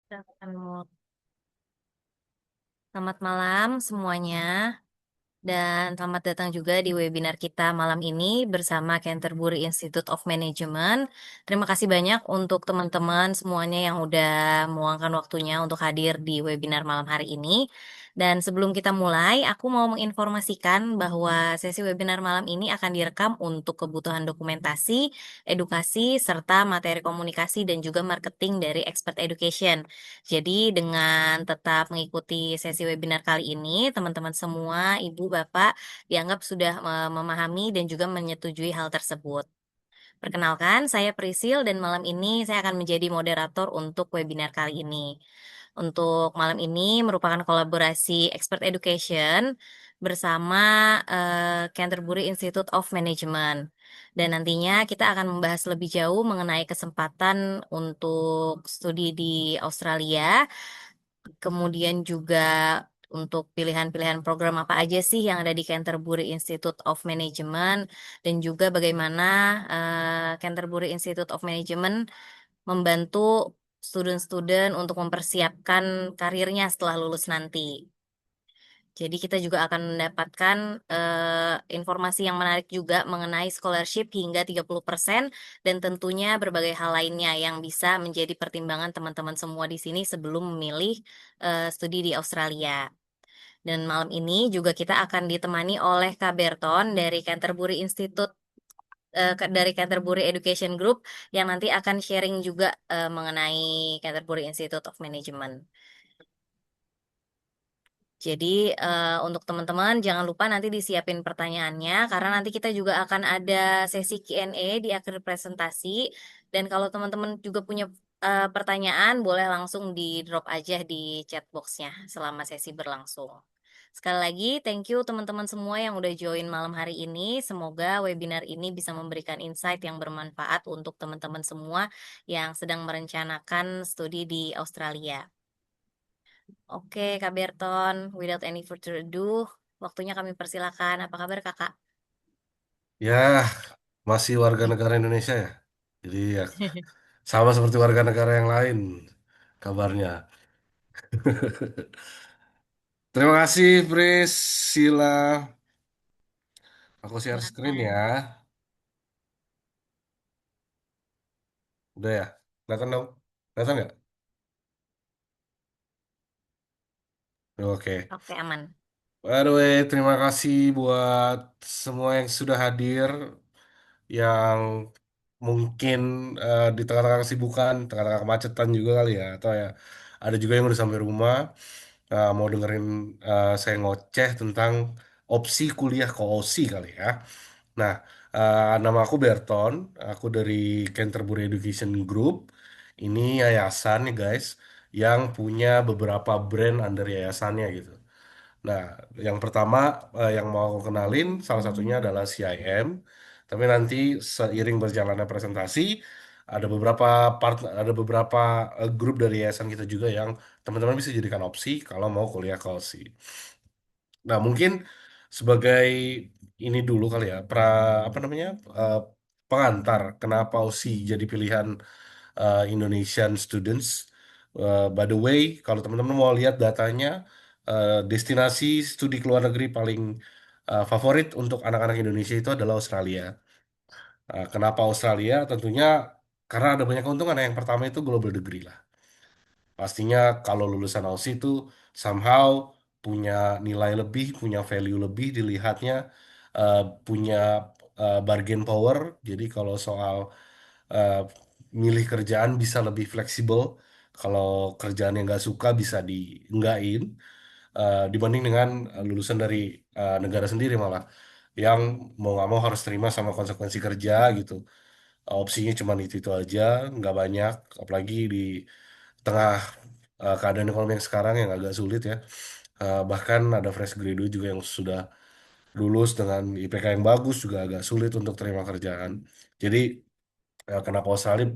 Selamat malam semuanya. Dan selamat datang juga di webinar kita malam ini bersama Canterbury Institute of Management. Terima kasih banyak untuk teman-teman semuanya yang udah meluangkan waktunya untuk hadir di webinar malam hari ini. Dan sebelum kita mulai, aku mau menginformasikan bahwa sesi webinar malam ini akan direkam untuk kebutuhan dokumentasi, edukasi, serta materi komunikasi dan juga marketing dari Expert Education. Jadi dengan tetap mengikuti sesi webinar kali ini, teman-teman semua, Ibu, Bapak, dianggap sudah memahami dan juga menyetujui hal tersebut. Perkenalkan, saya Prisil dan malam ini saya akan menjadi moderator untuk webinar kali ini. Untuk malam ini merupakan kolaborasi Expert Education bersama Canterbury Institute of Management. Dan nantinya kita akan membahas lebih jauh mengenai kesempatan untuk studi di Australia, kemudian juga untuk pilihan-pilihan program apa aja sih yang ada di Canterbury Institute of Management, dan juga bagaimana Canterbury Institute of Management membantu student-student untuk mempersiapkan karirnya setelah lulus nanti. Jadi kita juga akan mendapatkan informasi yang menarik juga mengenai scholarship hingga 30% dan tentunya berbagai hal lainnya yang bisa menjadi pertimbangan teman-teman semua di sini sebelum memilih studi di Australia. Dan malam ini juga kita akan ditemani oleh Kak Berton dari Canterbury Institute, dari Canterbury Education Group, yang nanti akan sharing juga mengenai Canterbury Institute of Management. Jadi untuk teman-teman jangan lupa nanti disiapin pertanyaannya karena nanti kita juga akan ada sesi Q&A di akhir presentasi, dan kalau teman-teman juga punya pertanyaan boleh langsung di drop aja di chat box-nya selama sesi berlangsung. Sekali lagi thank you teman-teman semua yang udah join malam hari ini. Semoga webinar ini bisa memberikan insight yang bermanfaat untuk teman-teman semua yang sedang merencanakan studi di Australia. Oke, Kak Berton, without any further ado, waktunya kami persilakan. Apa kabar, Kakak? Ya, masih warga negara Indonesia ya. Jadi ya sama seperti warga negara yang lain kabarnya. Terima kasih Priscila. Aku share screen ya. Silakan. Udah ya? Kelihatan dong? Kelihatan nggak? Oke. Oke, aman. By the way, terima kasih buat semua yang sudah hadir, yang mungkin di tengah-tengah kesibukan, tengah-tengah kemacetan juga kali ya, atau ya ada juga yang udah sampai rumah. Mau dengerin saya ngoceh tentang opsi kuliah ke OSI kali ya. Nah, nama aku Berton, aku dari Canterbury Education Group. Ini yayasan nih guys, yang punya beberapa brand under yayasannya gitu. Nah, yang pertama yang mau aku kenalin salah satunya adalah CIM. Tapi nanti seiring berjalannya presentasi, ada beberapa grup dari yayasan kita juga yang teman-teman bisa jadikan opsi kalau mau kuliah ke OSI. Nah, mungkin sebagai ini dulu kali ya, apa namanya, eh, pengantar kenapa OSI jadi pilihan Indonesian students. By the way, kalau teman-teman mau lihat datanya, destinasi studi ke luar negeri paling favorit untuk anak-anak Indonesia itu adalah Australia. Kenapa Australia? Tentunya karena ada banyak keuntungan. Yang pertama itu global degree lah. Pastinya kalau lulusan Aussie itu somehow punya nilai lebih, punya value lebih dilihatnya, eh, punya bargain power. Jadi kalau soal eh, milih kerjaan bisa lebih fleksibel. Kalau kerjaan yang nggak suka bisa dienggain, dibanding dengan lulusan dari negara sendiri malah yang mau nggak mau harus terima sama konsekuensi kerja gitu. Opsinya cuma itu aja, nggak banyak, apalagi di tengah keadaan ekonomi yang sekarang yang agak sulit ya. Bahkan ada fresh graduate juga yang sudah lulus dengan IPK yang bagus juga agak sulit untuk terima kerjaan. Jadi kenapa Australia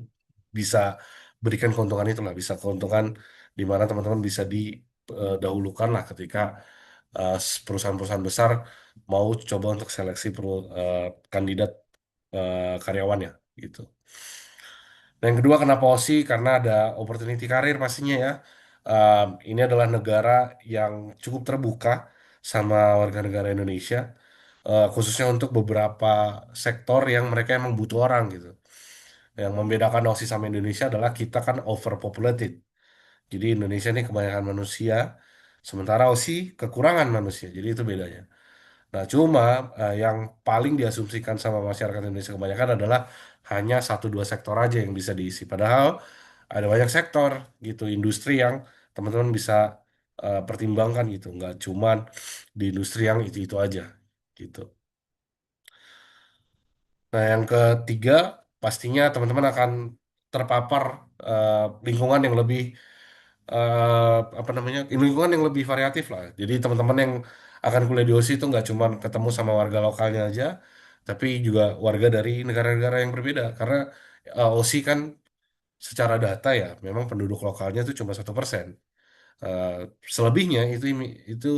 bisa berikan keuntungan itulah, bisa keuntungan di mana teman-teman bisa didahulukan lah ketika perusahaan-perusahaan besar mau coba untuk seleksi kandidat karyawannya gitu. Dan yang kedua kenapa OSI? Karena ada opportunity karir pastinya ya. Ini adalah negara yang cukup terbuka sama warga negara Indonesia, khususnya untuk beberapa sektor yang mereka emang butuh orang gitu. Yang membedakan OSI sama Indonesia adalah kita kan overpopulated. Jadi Indonesia ini kebanyakan manusia, sementara OSI kekurangan manusia. Jadi itu bedanya. Nah, cuma yang paling diasumsikan sama masyarakat Indonesia kebanyakan adalah hanya satu dua sektor aja yang bisa diisi. Padahal ada banyak sektor gitu, industri yang teman-teman bisa pertimbangkan gitu. Nggak cuman di industri yang itu aja gitu. Nah, yang ketiga pastinya teman-teman akan terpapar eh, lingkungan yang lebih apa namanya lingkungan yang lebih variatif lah. Jadi teman-teman yang akan kuliah di OSI itu nggak cuma ketemu sama warga lokalnya aja, tapi juga warga dari negara-negara yang berbeda. Karena OSI kan secara data ya, memang penduduk lokalnya itu cuma 1%. Eh, Selebihnya itu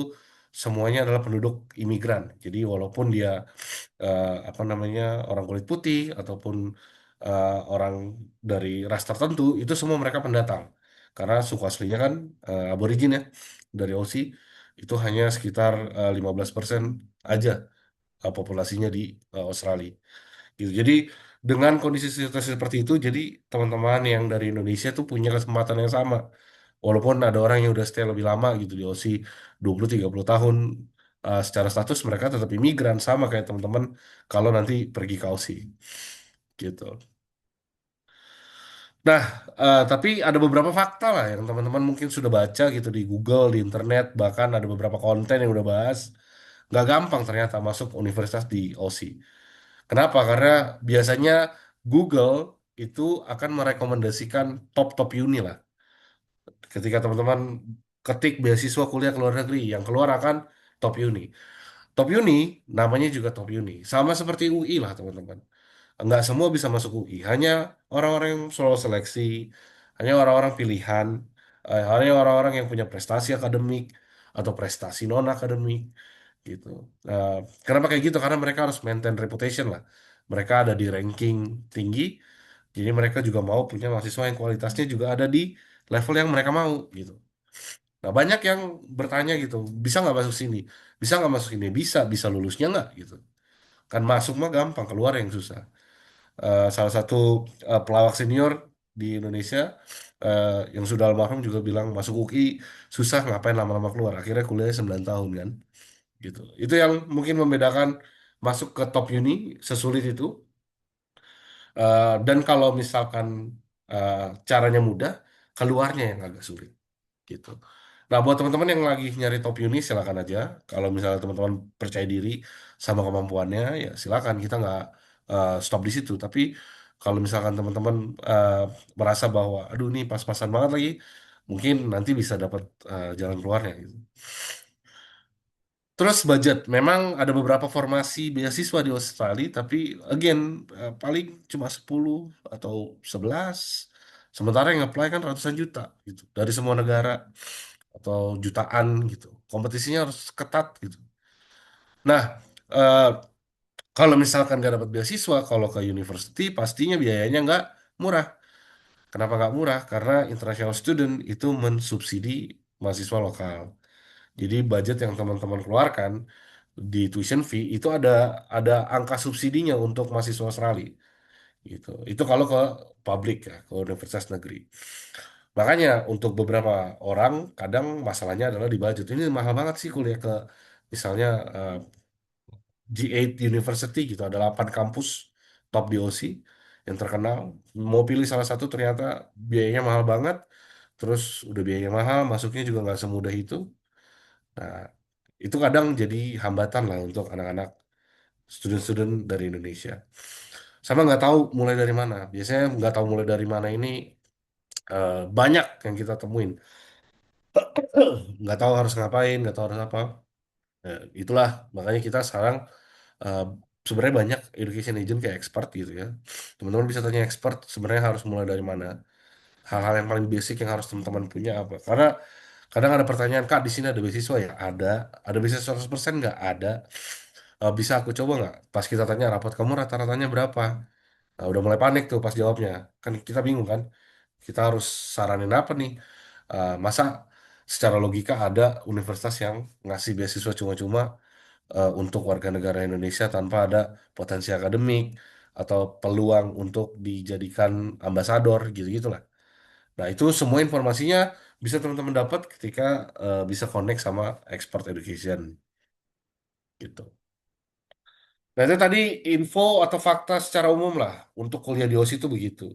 semuanya adalah penduduk imigran. Jadi walaupun dia apa namanya orang kulit putih ataupun orang dari ras tertentu itu semua mereka pendatang karena suku aslinya kan aborigin ya dari Aussie itu hanya sekitar 15% aja populasinya di Australia gitu. Jadi dengan kondisi situasi seperti itu jadi teman-teman yang dari Indonesia tuh punya kesempatan yang sama walaupun ada orang yang udah stay lebih lama gitu di Aussie 20-30 tahun, secara status mereka tetap imigran sama kayak teman-teman kalau nanti pergi ke Aussie gitu. Nah, tapi ada beberapa fakta lah yang teman-teman mungkin sudah baca gitu di Google, di internet, bahkan ada beberapa konten yang udah bahas. Nggak gampang ternyata masuk universitas di Aussie. Kenapa? Karena biasanya Google itu akan merekomendasikan top-top uni lah. Ketika teman-teman ketik beasiswa kuliah ke luar negeri, yang keluar akan top uni. Top uni namanya juga top uni. Sama seperti UI lah teman-teman. Nggak semua bisa masuk UI. Hanya orang-orang yang solo seleksi, hanya orang-orang pilihan, hanya orang-orang yang punya prestasi akademik atau prestasi non akademik gitu. Nah, kenapa kayak gitu? Karena mereka harus maintain reputation lah. Mereka ada di ranking tinggi, jadi mereka juga mau punya mahasiswa yang kualitasnya juga ada di level yang mereka mau gitu. Nah, banyak yang bertanya gitu, bisa nggak masuk sini? Bisa nggak masuk sini? Bisa, bisa lulusnya nggak gitu. Kan masuk mah gampang, keluar yang susah. Salah satu pelawak senior di Indonesia yang sudah almarhum juga bilang masuk UI susah ngapain lama-lama keluar. Akhirnya kuliahnya 9 tahun kan gitu. Itu yang mungkin membedakan masuk ke top uni sesulit itu. Dan kalau misalkan eh, caranya mudah, keluarnya yang agak sulit gitu. Nah, buat teman-teman yang lagi nyari top uni, silakan aja. Kalau misalnya teman-teman percaya diri sama kemampuannya, ya silakan. Kita nggak stop di situ. Tapi kalau misalkan teman-teman eh, merasa bahwa, aduh ini pas-pasan banget lagi, mungkin nanti bisa dapat jalan keluarnya gitu. Terus budget, memang ada beberapa formasi beasiswa di Australia, tapi again paling cuma 10 atau 11. Sementara yang apply kan ratusan juta gitu dari semua negara atau jutaan gitu. Kompetisinya harus ketat gitu. Nah, eh, kalau misalkan nggak dapat beasiswa, kalau ke university pastinya biayanya nggak murah. Kenapa nggak murah? Karena international student itu mensubsidi mahasiswa lokal. Jadi budget yang teman-teman keluarkan di tuition fee itu ada angka subsidinya untuk mahasiswa Australia gitu. Itu kalau ke publik ya, ke universitas negeri. Makanya untuk beberapa orang kadang masalahnya adalah di budget. Ini mahal banget sih kuliah ke misalnya G8 University gitu. Ada 8 kampus top di OC yang terkenal. Mau pilih salah satu ternyata biayanya mahal banget. Terus udah biayanya mahal, masuknya juga nggak semudah itu. Nah, itu kadang jadi hambatan lah untuk anak-anak student-student dari Indonesia. Sama nggak tahu mulai dari mana. Biasanya nggak tahu mulai dari mana ini banyak yang kita temuin. Nggak tahu harus ngapain, nggak tahu harus apa. Itulah makanya kita sekarang eh, sebenarnya banyak education agent kayak expert gitu ya. Teman-teman bisa tanya expert sebenarnya harus mulai dari mana. Hal-hal yang paling basic yang harus teman-teman punya apa. Karena kadang ada pertanyaan, Kak, di sini ada beasiswa ya? Ada. Ada beasiswa 100% nggak? Ada. Bisa aku coba nggak? Pas kita tanya rapot kamu rata-ratanya berapa? Nah, udah mulai panik tuh pas jawabnya. Kan kita bingung kan. Kita harus saranin apa nih? Masa secara logika ada universitas yang ngasih beasiswa cuma-cuma untuk warga negara Indonesia tanpa ada potensi akademik atau peluang untuk dijadikan ambasador gitu-gitulah. Nah, itu semua informasinya bisa teman-teman dapat ketika bisa connect sama expert education gitu. Nah, itu tadi info atau fakta secara umum lah untuk kuliah di OSI itu begitu.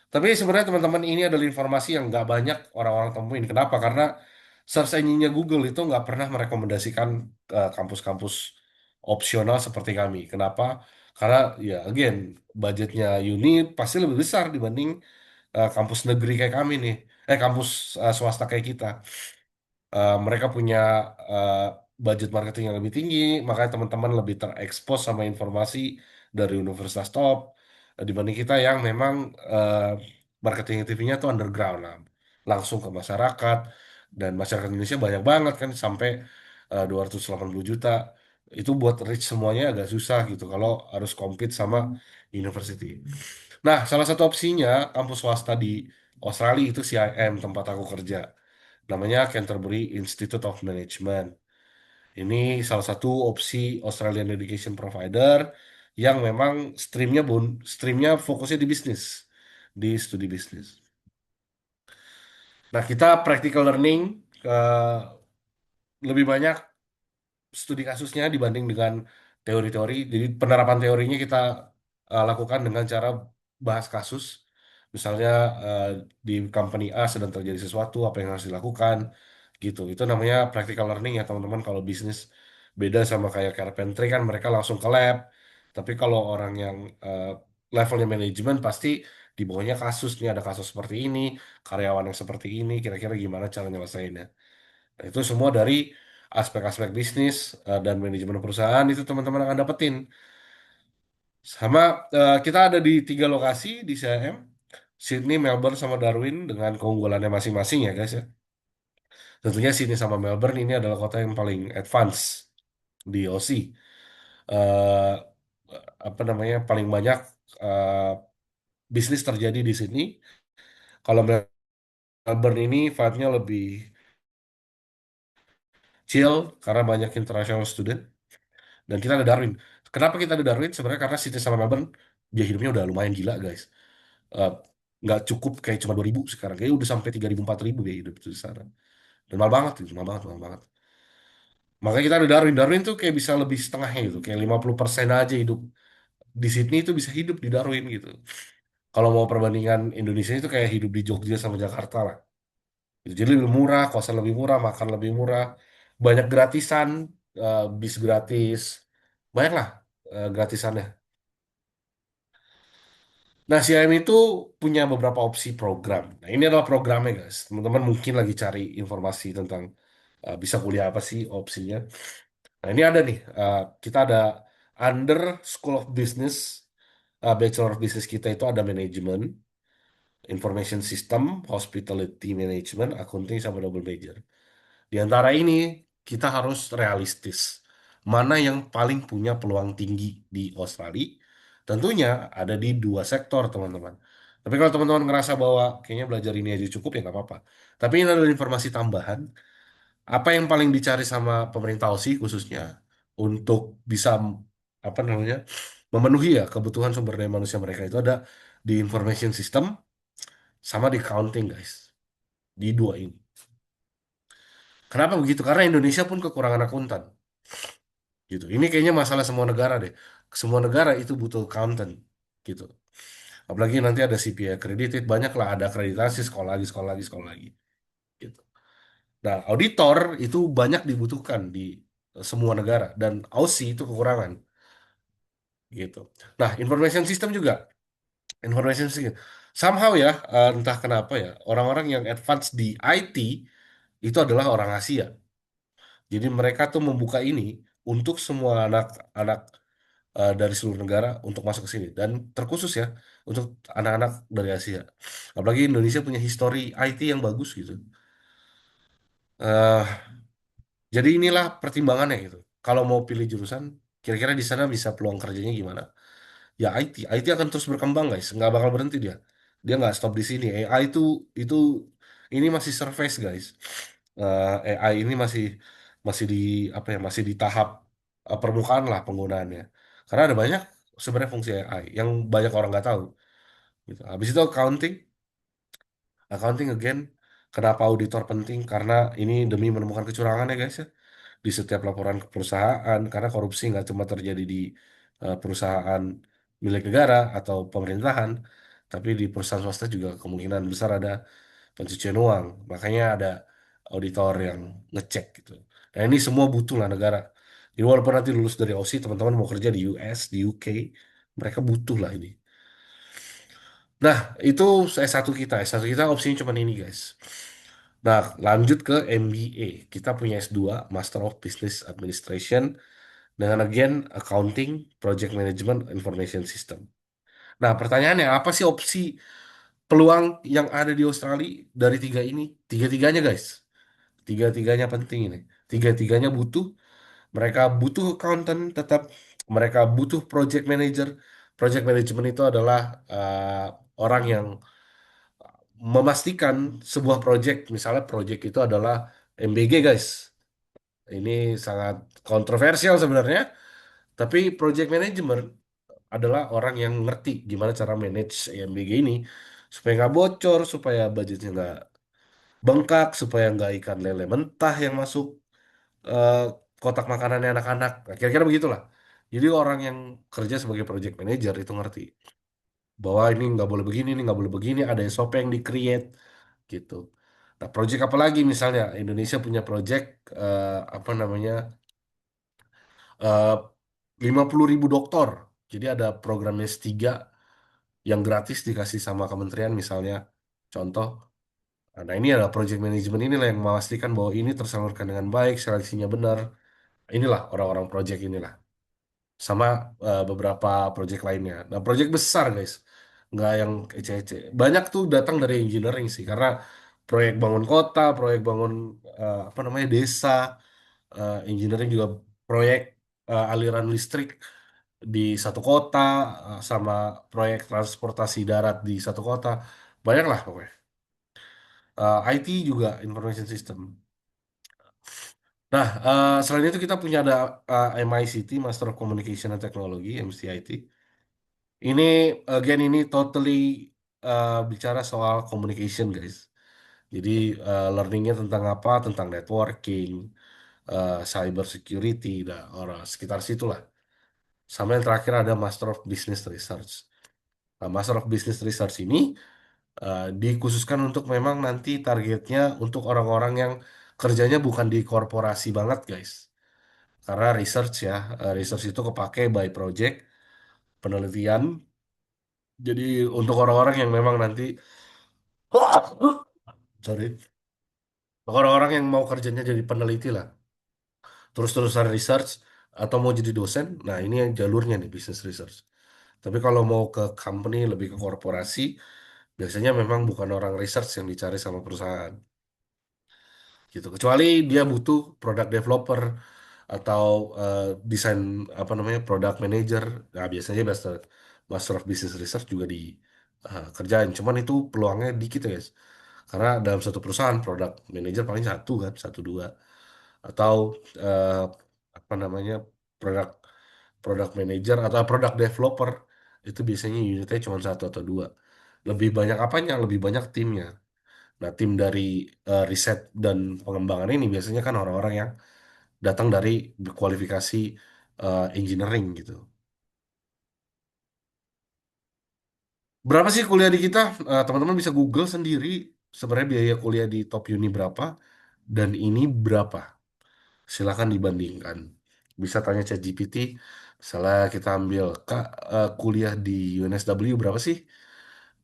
Tapi sebenarnya teman-teman ini adalah informasi yang nggak banyak orang-orang temuin. Kenapa? Karena search engine-nya Google itu nggak pernah merekomendasikan kampus-kampus opsional seperti kami. Kenapa? Karena ya again budgetnya uni pasti lebih besar dibanding kampus negeri kayak kami nih. Kampus swasta kayak kita. Mereka punya eh, budget marketing yang lebih tinggi, makanya teman-teman lebih terekspos sama informasi dari universitas top dibanding kita yang memang eh, marketing TV-nya tuh underground lah, langsung ke masyarakat dan masyarakat Indonesia banyak banget kan sampai 280 juta. Itu buat reach semuanya agak susah gitu kalau harus compete sama university. Nah, salah satu opsinya kampus swasta di Australia itu CIM tempat aku kerja. Namanya Canterbury Institute of Management. Ini salah satu opsi Australian Education Provider yang memang streamnya fokusnya di bisnis, di studi bisnis. Nah, kita practical learning lebih banyak studi kasusnya dibanding dengan teori-teori. Jadi penerapan teorinya kita lakukan dengan cara bahas kasus. Misalnya eh, di company A sedang terjadi sesuatu, apa yang harus dilakukan, gitu. Itu namanya practical learning ya teman-teman. Kalau bisnis beda sama kayak carpentry kan mereka langsung ke lab. Tapi kalau orang yang eh, levelnya manajemen pasti di bawahnya kasus. Nih ada kasus seperti ini, karyawan yang seperti ini, kira-kira gimana cara nyelesainnya. Nah, itu semua dari aspek-aspek bisnis dan manajemen perusahaan itu teman-teman akan dapetin. Sama kita ada di 3 lokasi di CIM, Sydney, Melbourne, sama Darwin dengan keunggulannya masing-masing ya guys ya. Tentunya Sydney sama Melbourne ini adalah kota yang paling advance di OC. Eh, apa namanya paling banyak eh, bisnis terjadi di Sydney. Kalau Melbourne ini vibe-nya lebih chill karena banyak international student. Dan kita ada Darwin. Kenapa kita ada Darwin? Sebenarnya karena Sydney sama Melbourne biaya hidupnya udah lumayan gila, guys. Eh, nggak cukup kayak cuma 2.000 sekarang. Kayaknya udah sampai 3.000 4.000 biaya hidup itu di sana. Dan mahal banget itu, mahal banget, mahal banget. Makanya kita ada Darwin. Darwin tuh kayak bisa lebih setengahnya gitu. Kayak 50% aja hidup di Sydney itu bisa hidup di Darwin gitu. Kalau mau perbandingan Indonesia itu kayak hidup di Jogja sama Jakarta lah. Gitu. Jadi lebih murah, kosan lebih murah, makan lebih murah, banyak gratisan, bis gratis, banyak lah gratisannya. Nah, CIM itu punya beberapa opsi program. Nah, ini adalah programnya, guys. Teman-teman mungkin lagi cari informasi tentang bisa kuliah apa sih opsinya. Nah, ini ada nih. Kita ada under School of Business, Bachelor of Business kita itu ada manajemen, information system, hospitality management, accounting, sama double major. Di antara ini, kita harus realistis. Mana yang paling punya peluang tinggi di Australia? Tentunya ada di 2 sektor, teman-teman. Tapi kalau teman-teman ngerasa bahwa kayaknya belajar ini aja cukup, ya nggak apa-apa. Tapi ini adalah informasi tambahan. Apa yang paling dicari sama pemerintah Aussie khususnya untuk bisa apa namanya memenuhi ya kebutuhan sumber daya manusia mereka itu ada di information system sama di accounting, guys. Di dua ini. Kenapa begitu? Karena Indonesia pun kekurangan akuntan. Gitu. Ini kayaknya masalah semua negara deh. Semua negara itu butuh accountant gitu. Apalagi nanti ada CPA accredited, banyak lah ada akreditasi sekolah lagi, sekolah lagi, sekolah lagi. Gitu. Nah, auditor itu banyak dibutuhkan di semua negara dan Aussie itu kekurangan gitu. Nah, information system juga, information system. Somehow ya, entah kenapa ya, orang-orang yang advance di IT itu adalah orang Asia. Jadi mereka tuh membuka ini untuk semua anak-anak dari seluruh negara untuk masuk ke sini dan terkhusus ya untuk anak-anak dari Asia. Apalagi Indonesia punya histori IT yang bagus gitu. Eh jadi inilah pertimbangannya gitu. Kalau mau pilih jurusan, kira-kira di sana bisa peluang kerjanya gimana? ya IT akan terus berkembang guys, nggak bakal berhenti dia. Dia nggak stop di sini. AI itu ini masih surface guys. AI ini masih masih di apa ya, masih di tahap permukaan lah penggunaannya. Karena ada banyak sebenarnya fungsi AI yang banyak orang nggak tahu. Gitu. Habis itu accounting again. Kenapa auditor penting? Karena ini demi menemukan kecurangan ya guys ya di setiap laporan ke perusahaan, karena korupsi nggak cuma terjadi di perusahaan milik negara atau pemerintahan, tapi di perusahaan swasta juga kemungkinan besar ada pencucian uang. Makanya ada auditor yang ngecek gitu. Nah ini semua butuh lah negara. Jadi walaupun nanti lulus dari OSI, teman-teman mau kerja di US, di UK, mereka butuh lah ini. Nah, itu S1 kita. S1 kita opsinya cuma ini, guys. Nah, lanjut ke MBA. Kita punya S2, Master of Business Administration, dengan again Accounting, Project Management, Information System. Nah, pertanyaannya, apa sih opsi peluang yang ada di Australia dari tiga ini? Tiga-tiganya, guys. Tiga-tiganya penting ini. Tiga-tiganya butuh. Mereka butuh accountant tetap. Mereka butuh project manager. Project management itu adalah orang yang memastikan sebuah project, misalnya project itu adalah MBG guys. Ini sangat kontroversial sebenarnya, tapi project management adalah orang yang ngerti gimana cara manage MBG ini supaya nggak bocor, supaya budgetnya nggak bengkak, supaya nggak ikan lele mentah yang masuk eh, kotak makanannya anak-anak. Nah, kira-kira begitulah. Jadi orang yang kerja sebagai project manager itu ngerti bahwa ini nggak boleh begini, ini nggak boleh begini, ada SOP yang di-create gitu. Nah, project apa lagi misalnya Indonesia punya project apa namanya eh 50.000 dokter. Jadi ada program S3 yang gratis dikasih sama kementerian misalnya. Contoh, nah ini adalah project management inilah yang memastikan bahwa ini tersalurkan dengan baik, seleksinya benar. Inilah orang-orang project inilah. Sama beberapa project lainnya. Nah, project besar guys, nggak yang ece-ece. Banyak tuh datang dari engineering sih, karena proyek bangun kota, proyek bangun apa namanya desa, engineering juga proyek aliran listrik di satu kota, sama proyek transportasi darat di satu kota, banyak lah pokoknya. IT juga information system. Nah, selain itu kita punya ada MICT, Master of Communication and Technology, MCIT. Ini again ini totally bicara soal communication guys. Jadi learningnya tentang apa? Tentang networking, cyber security, dan orang sekitar situlah. Sama yang terakhir ada Master of Business Research. Nah, Master of Business Research ini dikhususkan untuk memang nanti targetnya untuk orang-orang yang kerjanya bukan di korporasi banget guys. Karena research ya, research itu kepake by project, penelitian. Jadi untuk orang-orang yang memang nanti sorry, orang-orang yang mau kerjanya jadi peneliti lah, terus-terusan research atau mau jadi dosen, nah ini yang jalurnya nih business research. Tapi kalau mau ke company lebih ke korporasi, biasanya memang bukan orang research yang dicari sama perusahaan gitu. Kecuali dia butuh product developer atau desain apa namanya product manager. Nah biasanya master of business research juga di kerjain. Cuman itu peluangnya dikit ya guys. Karena dalam satu perusahaan product manager paling satu kan, satu dua. Atau eh, apa namanya product product manager atau product developer itu biasanya unitnya cuma satu atau dua. Lebih banyak apanya? Lebih banyak timnya. Nah, tim dari riset dan pengembangan ini biasanya kan orang-orang yang datang dari kualifikasi engineering gitu. Berapa sih kuliah di kita? Teman-teman bisa Google sendiri sebenarnya biaya kuliah di top uni berapa dan ini berapa. Silakan dibandingkan. Bisa tanya ChatGPT, misalnya kita ambil Kak kuliah di UNSW berapa sih?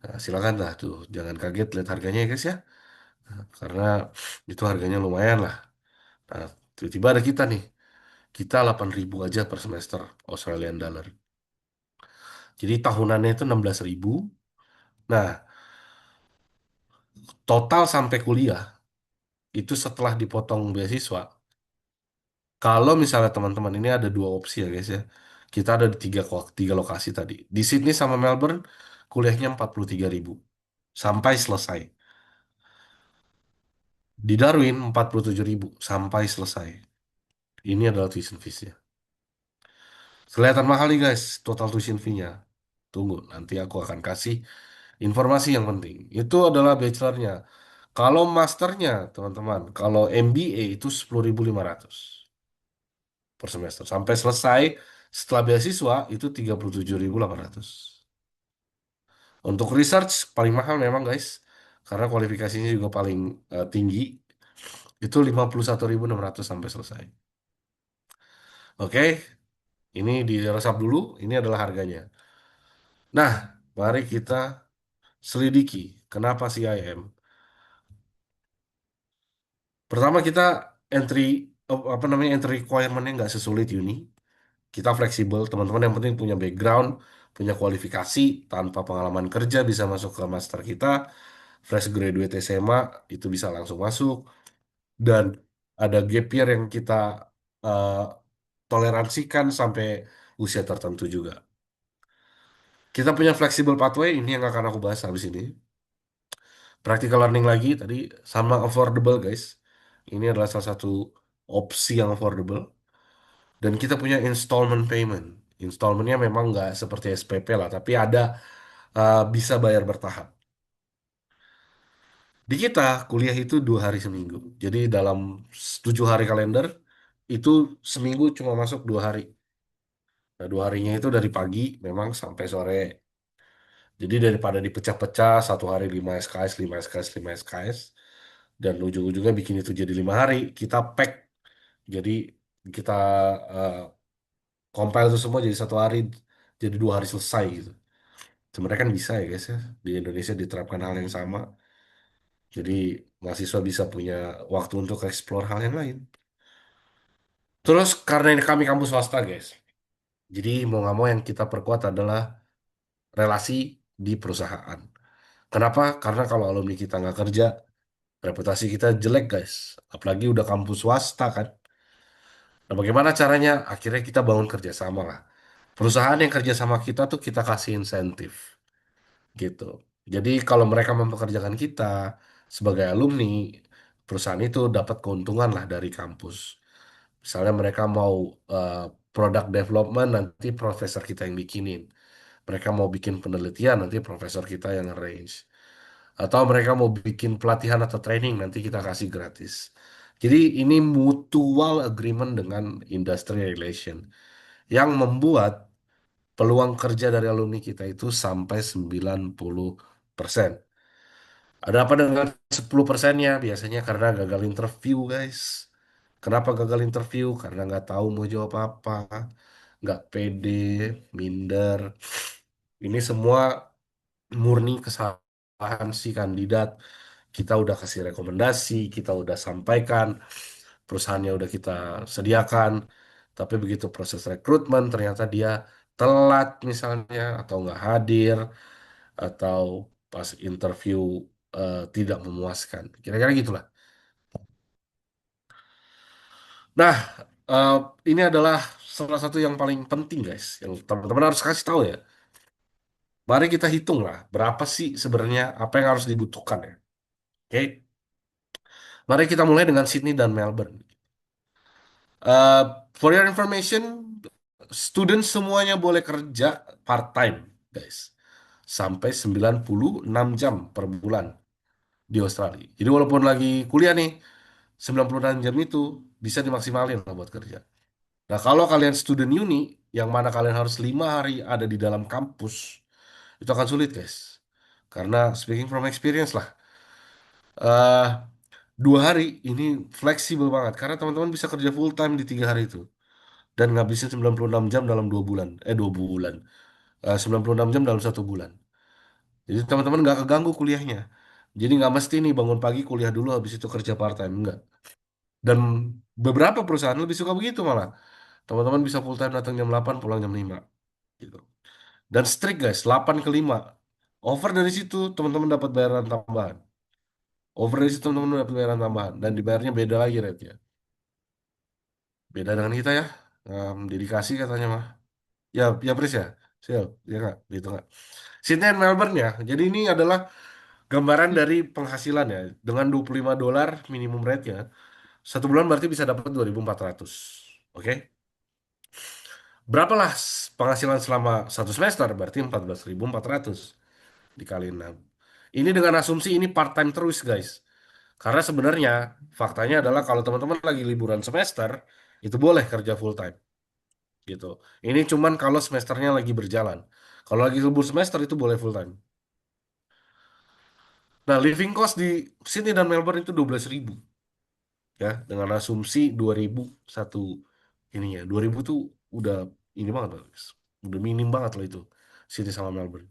Nah, silakan lah tuh, jangan kaget lihat harganya ya guys ya. Karena itu harganya lumayan lah. Nah, tiba-tiba ada kita nih. Kita 8.000 aja per semester Australian dollar. Jadi tahunannya itu 16.000. Nah, total sampai kuliah itu setelah dipotong beasiswa. Kalau misalnya teman-teman ini ada dua opsi ya guys ya. Kita ada di tiga lokasi tadi. Di Sydney sama Melbourne, kuliahnya 43.000 sampai selesai. Di Darwin 47.000 sampai selesai. Ini adalah tuition fees-nya. Kelihatan mahal nih guys, total tuition fee-nya. Tunggu, nanti aku akan kasih informasi yang penting. Itu adalah bachelornya. Kalau masternya, teman-teman, kalau MBA itu 10.500 per semester. Sampai selesai, setelah beasiswa itu 37.800. Untuk research, paling mahal memang guys. Karena kualifikasinya juga paling tinggi. Itu 51.600 sampai selesai. Oke, ini diresap dulu. Ini adalah harganya. Nah, mari kita selidiki kenapa CIM. Pertama kita entry apa namanya entry requirement-nya nggak sesulit uni. Kita fleksibel, teman-teman yang penting punya background, punya kualifikasi, tanpa pengalaman kerja bisa masuk ke master kita. Fresh graduate SMA itu bisa langsung masuk. Dan ada gap year yang kita eh, toleransikan sampai usia tertentu juga. Kita punya flexible pathway, ini yang akan aku bahas habis ini. Practical learning lagi tadi sama affordable guys. Ini adalah salah satu opsi yang affordable. Dan kita punya installment payment. Installmentnya memang nggak seperti SPP lah, tapi ada bisa bayar bertahap. Di kita kuliah itu 2 hari seminggu. Jadi dalam 7 hari kalender itu seminggu cuma masuk 2 hari. Nah 2 harinya itu dari pagi memang sampai sore. Jadi daripada dipecah-pecah 1 hari 5 SKS, 5 SKS, 5 SKS, dan ujung-ujungnya bikin itu jadi 5 hari, kita pack. Jadi kita eh, compile itu semua jadi 1 hari, jadi 2 hari selesai gitu. Sebenarnya kan bisa ya guys ya, di Indonesia diterapkan hal yang sama. Jadi mahasiswa bisa punya waktu untuk explore hal yang lain. Terus karena ini kami kampus swasta guys, jadi mau nggak mau yang kita perkuat adalah relasi di perusahaan. Kenapa? Karena kalau alumni kita nggak kerja, reputasi kita jelek guys. Apalagi udah kampus swasta kan. Nah bagaimana caranya? Akhirnya kita bangun kerjasama lah. Perusahaan yang kerja sama kita tuh kita kasih insentif gitu. Jadi kalau mereka mempekerjakan kita sebagai alumni, perusahaan itu dapat keuntungan lah dari kampus. Misalnya mereka mau eh, product development, nanti profesor kita yang bikinin. Mereka mau bikin penelitian, nanti profesor kita yang arrange. Atau mereka mau bikin pelatihan atau training, nanti kita kasih gratis. Jadi ini mutual agreement dengan industry relation yang membuat peluang kerja dari alumni kita itu sampai 90%. Ada apa dengan 10%-nya? Biasanya karena gagal interview, guys. Kenapa gagal interview? Karena nggak tahu mau jawab apa, nggak pede, minder. Ini semua murni kesalahan si kandidat. Kita udah kasih rekomendasi, kita udah sampaikan, perusahaannya udah kita sediakan, tapi begitu proses rekrutmen ternyata dia telat misalnya, atau nggak hadir, atau pas interview tidak memuaskan. Kira-kira gitulah. Nah, eh, ini adalah salah satu yang paling penting guys, yang teman-teman harus kasih tahu ya. Mari kita hitung lah, berapa sih sebenarnya apa yang harus dibutuhkan ya. Oke, mari kita mulai dengan Sydney dan Melbourne. For your information, student semuanya boleh kerja part-time, guys. Sampai 96 jam per bulan di Australia. Jadi walaupun lagi kuliah nih, 96 jam itu bisa dimaksimalin lah buat kerja. Nah, kalau kalian student uni, yang mana kalian harus 5 hari ada di dalam kampus, itu akan sulit, guys. Karena speaking from experience lah, eh 2 hari ini fleksibel banget. Karena teman-teman bisa kerja full time di 3 hari itu. Dan ngabisin 96 jam dalam 2 bulan. 2 bulan. 96 jam dalam 1 bulan. Jadi teman-teman nggak keganggu kuliahnya. Jadi nggak mesti nih bangun pagi kuliah dulu habis itu kerja part time. Enggak. Dan beberapa perusahaan lebih suka begitu malah. Teman-teman bisa full time datang jam 8 pulang jam 5. Gitu. Dan strict guys, 8 ke 5. Over dari situ teman-teman dapat bayaran tambahan. Over dari situ teman-teman dapat bayaran tambahan. Dan dibayarnya beda lagi rate ya. Beda dengan kita ya. Dedikasi katanya mah. Ya, ya Pris ya. Siap, ya nggak? Gitu nggak? Sydney and Melbourne ya. Jadi ini adalah gambaran dari penghasilan ya. Dengan $25 minimum rate-nya, satu bulan berarti bisa dapat 2.400. Oke? Berapalah penghasilan selama satu semester? Berarti 14.400 dikali 6. Ini dengan asumsi ini part-time terus, guys. Karena sebenarnya faktanya adalah kalau teman-teman lagi liburan semester, itu boleh kerja full time gitu. Ini cuman kalau semesternya lagi berjalan. Kalau lagi libur semester itu boleh full time. Nah, living cost di Sydney dan Melbourne itu 12.000 ya, dengan asumsi 2.000 satu ininya. 2.000 tuh udah ini banget, guys. Udah minim banget loh itu. Sydney sama Melbourne.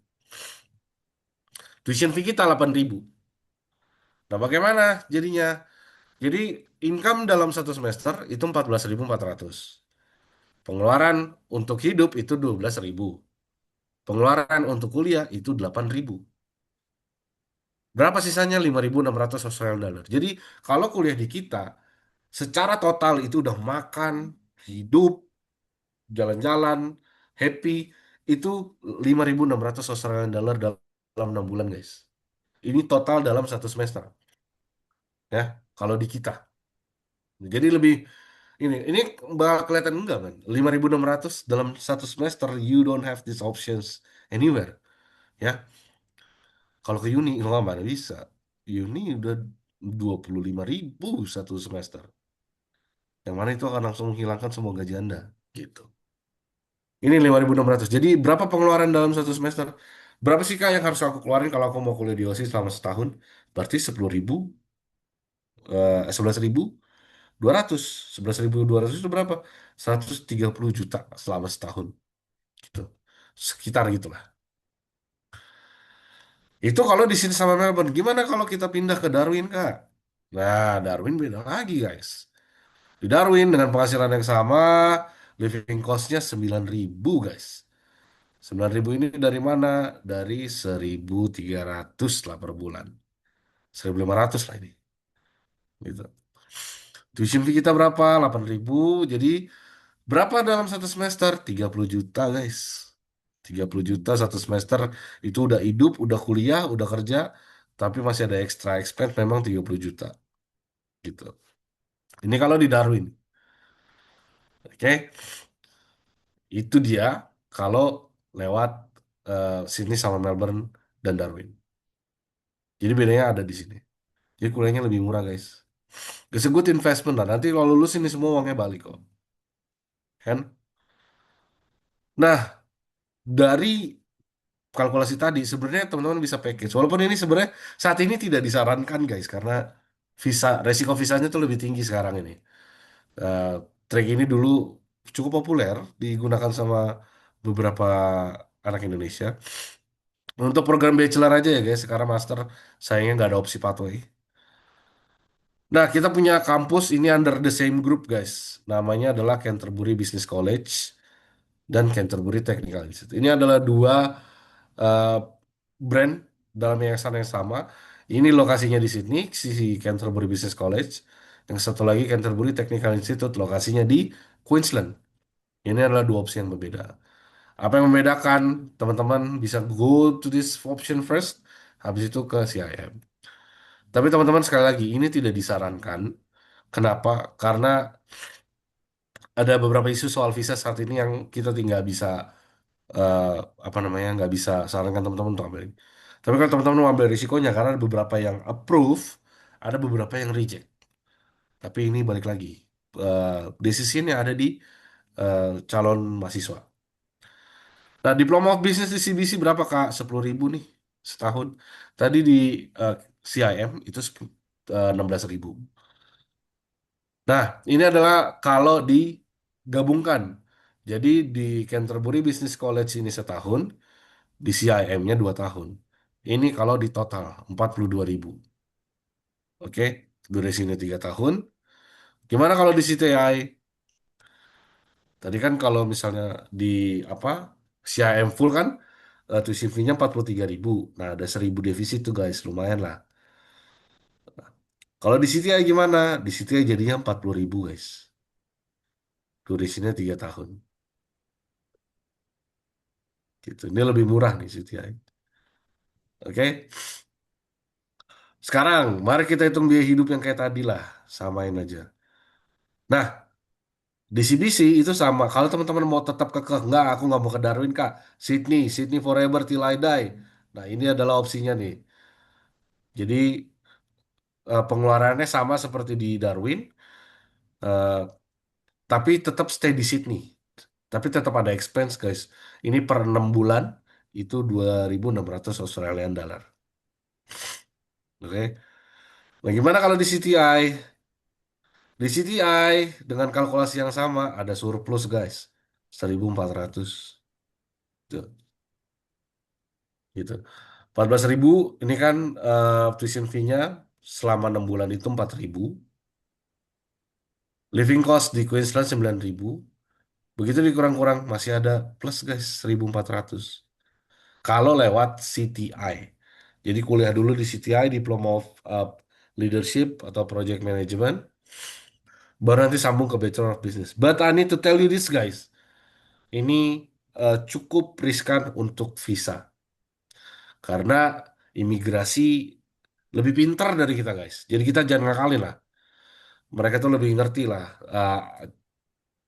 Tuition fee kita 8.000. Nah, bagaimana jadinya? Jadi income dalam satu semester itu 14.400. Pengeluaran untuk hidup itu 12.000. Pengeluaran untuk kuliah itu 8.000. Berapa sisanya? 5.600 Australian dollar. Jadi kalau kuliah di kita, secara total itu udah makan, hidup, jalan-jalan, happy, itu 5.600 Australian dollar dalam 6 bulan, guys. Ini total dalam satu semester, ya. Kalau di kita. Jadi lebih ini bakal kelihatan enggak kan? 5.600 dalam satu semester, you don't have these options anywhere, ya. Kalau ke uni, nggak mana bisa. Uni udah 25.000 satu semester. Yang mana itu akan langsung menghilangkan semua gaji Anda. Gitu. Ini 5.600. Jadi berapa pengeluaran dalam satu semester? Berapa sih Kak yang harus aku keluarin kalau aku mau kuliah di OSI selama setahun? Berarti 10.000, 11.200. 11.200 itu berapa? 130 juta selama setahun. Gitu. Sekitar gitulah. Itu kalau di sini sama Melbourne. Gimana kalau kita pindah ke Darwin, Kak? Nah, Darwin beda lagi, guys. Di Darwin dengan penghasilan yang sama, living cost-nya 9.000, guys. 9.000 ini dari mana? Dari 1.300 lah per bulan. 1.500 lah ini. Gitu. Tuition fee kita berapa? 8.000. Jadi berapa dalam satu semester? 30 juta, guys. 30 juta satu semester. Itu udah hidup, udah kuliah, udah kerja. Tapi masih ada extra expense memang 30 juta. Gitu. Ini kalau di Darwin. Oke. Itu dia kalau lewat Sydney sama Melbourne dan Darwin. Jadi bedanya ada di sini. Jadi kuliahnya lebih murah, guys. It's a good investment lah. Nanti kalau lulus ini semua uangnya balik kok. Kan? Nah, dari kalkulasi tadi sebenarnya teman-teman bisa package. Walaupun ini sebenarnya saat ini tidak disarankan, guys, karena resiko visanya tuh lebih tinggi sekarang ini. Eh Track ini dulu cukup populer digunakan sama beberapa anak Indonesia. Untuk program bachelor aja ya, guys. Sekarang master sayangnya nggak ada opsi pathway. Nah, kita punya kampus ini under the same group, guys. Namanya adalah Canterbury Business College dan Canterbury Technical Institute. Ini adalah dua eh, brand dalam yayasan yang sama. Ini lokasinya di Sydney, sisi Canterbury Business College. Yang satu lagi Canterbury Technical Institute, lokasinya di Queensland. Ini adalah dua opsi yang berbeda. Apa yang membedakan? Teman-teman bisa go to this option first, habis itu ke CIM. Tapi teman-teman sekali lagi, ini tidak disarankan. Kenapa? Karena ada beberapa isu soal visa saat ini yang kita tinggal bisa eh, apa namanya nggak bisa sarankan teman-teman untuk ambil ini. Tapi kalau teman-teman mau ambil risikonya karena ada beberapa yang approve, ada beberapa yang reject. Tapi ini balik lagi eh decision yang ada di calon mahasiswa. Nah, Diploma of Business di CBC berapa Kak? 10.000 nih setahun. Tadi di eh, CIM itu 16.000. Nah, ini adalah kalau digabungkan. Jadi di Canterbury Business College ini setahun, di CIM-nya 2 tahun. Ini kalau di total 42.000. Oke, durasinya 3 tahun. Gimana kalau di CTI? Tadi kan kalau misalnya di apa CIM full kan tuition fee-nya 43.000. Nah, ada 1.000 defisit tuh guys, lumayan lah. Kalau di CTI gimana? Di CTI jadinya 40.000 guys. Durasinya 3 tahun. Gitu. Ini lebih murah nih CTI. Oke. Sekarang, mari kita hitung biaya hidup yang kayak tadi lah. Samain aja. Nah, di CBC itu sama. Kalau teman-teman mau tetap kekeh, nggak, aku nggak mau ke Darwin, Kak. Sydney, Sydney forever till I die. Nah, ini adalah opsinya nih. Jadi, pengeluarannya sama seperti di Darwin, eh, tapi tetap stay di Sydney. Tapi tetap ada expense, guys. Ini per 6 bulan, itu 2.600 Australian dollar. Oke. Nah, gimana kalau di CTI? Di CTI, dengan kalkulasi yang sama, ada surplus, guys. 1.400. Tuh, gitu. 14.000 ini kan tuition fee-nya selama 6 bulan itu 4.000. Living cost di Queensland 9.000. Begitu dikurang-kurang masih ada plus guys 1.400. Kalau lewat CTI. Jadi kuliah dulu di CTI, Diploma of Leadership atau Project Management. Baru nanti sambung ke Bachelor of Business. But I need to tell you this guys. Ini cukup riskan untuk visa. Karena imigrasi lebih pintar dari kita guys. Jadi kita jangan ngakalin lah. Mereka tuh lebih ngerti lah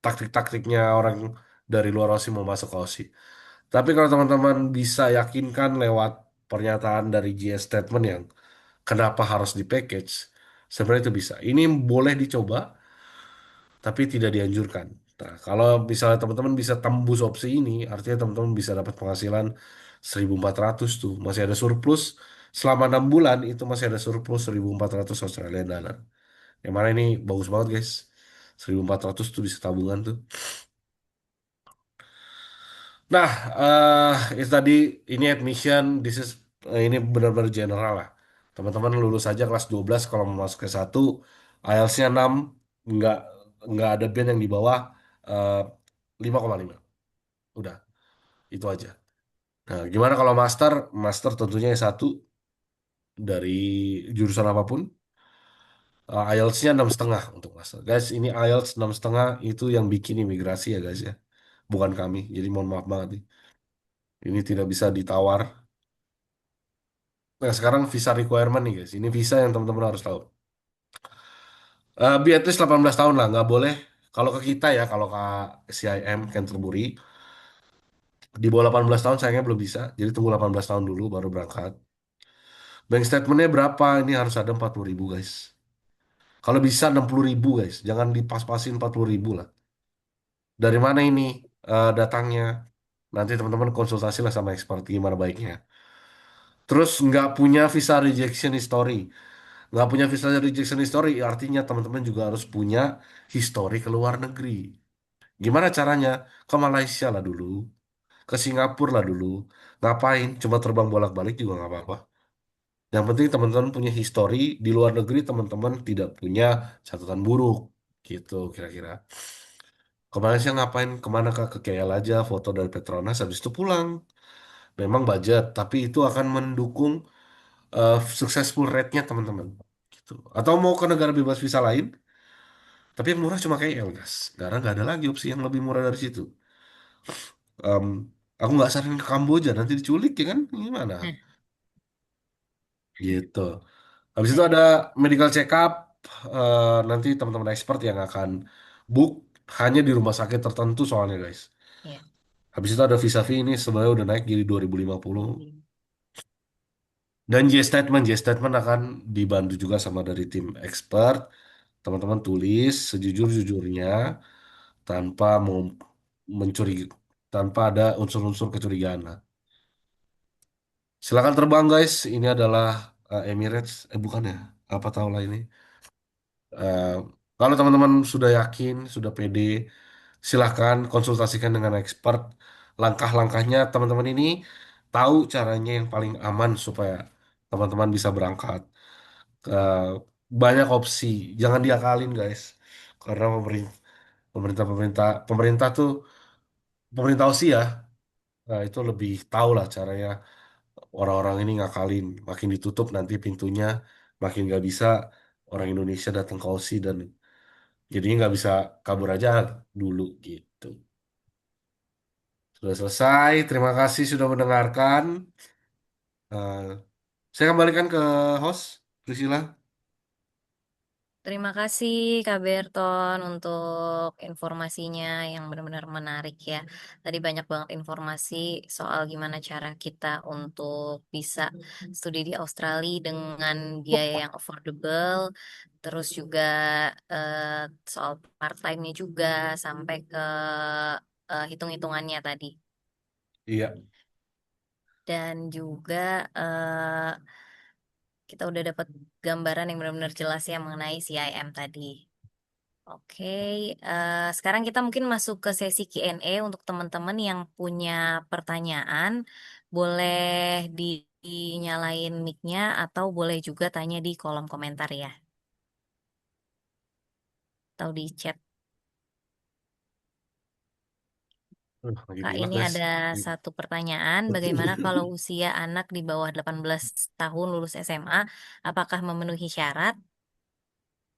taktik-taktiknya orang dari luar OSI mau masuk ke OSI. Tapi kalau teman-teman bisa yakinkan lewat pernyataan dari GS Statement yang kenapa harus di package, sebenarnya itu bisa. Ini boleh dicoba, tapi tidak dianjurkan. Nah, kalau misalnya teman-teman bisa tembus opsi ini, artinya teman-teman bisa dapat penghasilan 1.400 tuh. Masih ada surplus. Selama 6 bulan itu masih ada surplus 1.400 Australian dollar. Yang mana ini bagus banget guys. 1.400 tuh bisa tabungan tuh. Nah, itu tadi ini admission, ini benar-benar general lah. Teman-teman lulus aja kelas 12 kalau mau masuk ke satu, IELTS-nya 6, nggak nggak ada band yang di bawah eh, 5,5. Udah, itu aja. Nah, gimana kalau master? Master tentunya S1 dari jurusan apapun. IELTS-nya 6,5 untuk master. Guys, ini IELTS 6,5 itu yang bikin imigrasi ya guys ya. Bukan kami. Jadi mohon maaf banget nih. Ini tidak bisa ditawar. Nah, sekarang visa requirement nih guys. Ini visa yang teman-teman harus tahu. Be at least 18 tahun lah, nggak boleh. Kalau ke kita ya, kalau ke CIM, Canterbury, di bawah 18 tahun sayangnya belum bisa. Jadi tunggu 18 tahun dulu baru berangkat. Bank statementnya berapa? Ini harus ada 40.000 guys. Kalau bisa 60.000 guys. Jangan dipas-pasin 40.000 lah. Dari mana ini datangnya? Nanti teman-teman konsultasi lah sama expert gimana baiknya. Terus nggak punya visa rejection history. Nggak punya visa rejection history, artinya teman-teman juga harus punya history ke luar negeri. Gimana caranya? Ke Malaysia lah dulu, ke Singapura lah dulu. Ngapain? Cuma terbang bolak-balik juga nggak apa-apa. Yang penting teman-teman punya history di luar negeri, teman-teman tidak punya catatan buruk. Gitu kira-kira. Ke Malaysia ngapain? Kemana Kak? Ke KL aja, foto dari Petronas, habis itu pulang. Memang budget, tapi itu akan mendukung successful rate-nya teman-teman. Gitu. Atau mau ke negara bebas visa lain, tapi yang murah cuma KL, guys. Karena nggak ada lagi opsi yang lebih murah dari situ. Em, aku nggak saran ke Kamboja, nanti diculik ya kan? Gimana? Nah, Gitu. Habis itu ada medical check up. Nanti teman-teman expert yang akan book hanya di rumah sakit tertentu soalnya, guys. ya. Habis itu ada visa fee ini sebenarnya udah naik jadi 2050. Dan J-statement akan dibantu juga sama dari tim expert. Teman-teman tulis sejujur-jujurnya tanpa mau mencuri, tanpa ada unsur-unsur kecurigaan lah. Silakan terbang guys. Ini adalah Emirates. Bukan ya? Apa tahu lah ini. Eh, Kalau teman-teman sudah yakin, sudah pede, silahkan konsultasikan dengan expert. Langkah-langkahnya teman-teman ini tahu caranya yang paling aman supaya teman-teman bisa berangkat. Eh, Banyak opsi, jangan diakalin guys. Karena pemerintah tuh pemerintah Aussie ya, itu lebih tahu lah caranya orang-orang ini ngakalin. Makin ditutup nanti pintunya, makin nggak bisa orang Indonesia datang ke Aussie dan jadinya nggak bisa kabur aja dulu gitu. Sudah selesai. Terima kasih sudah mendengarkan. Eh, saya kembalikan ke host, Priscilla. Terima kasih Kak Berton untuk informasinya yang benar-benar menarik ya. Tadi banyak banget informasi soal gimana cara kita untuk bisa studi di Australia dengan biaya yang affordable, terus juga soal part-time-nya juga sampai ke hitung-hitungannya tadi. Iya. Dan juga kita udah dapat gambaran yang benar-benar jelas ya mengenai CIM tadi. Oke, sekarang kita mungkin masuk ke sesi Q&A untuk teman-teman yang punya pertanyaan. Boleh dinyalain mic-nya atau boleh juga tanya di kolom komentar ya, atau di chat. Lagi Kak, muak, ini guys. ada satu pertanyaan. Bagaimana kalau usia anak di bawah 18 tahun lulus SMA, apakah memenuhi syarat?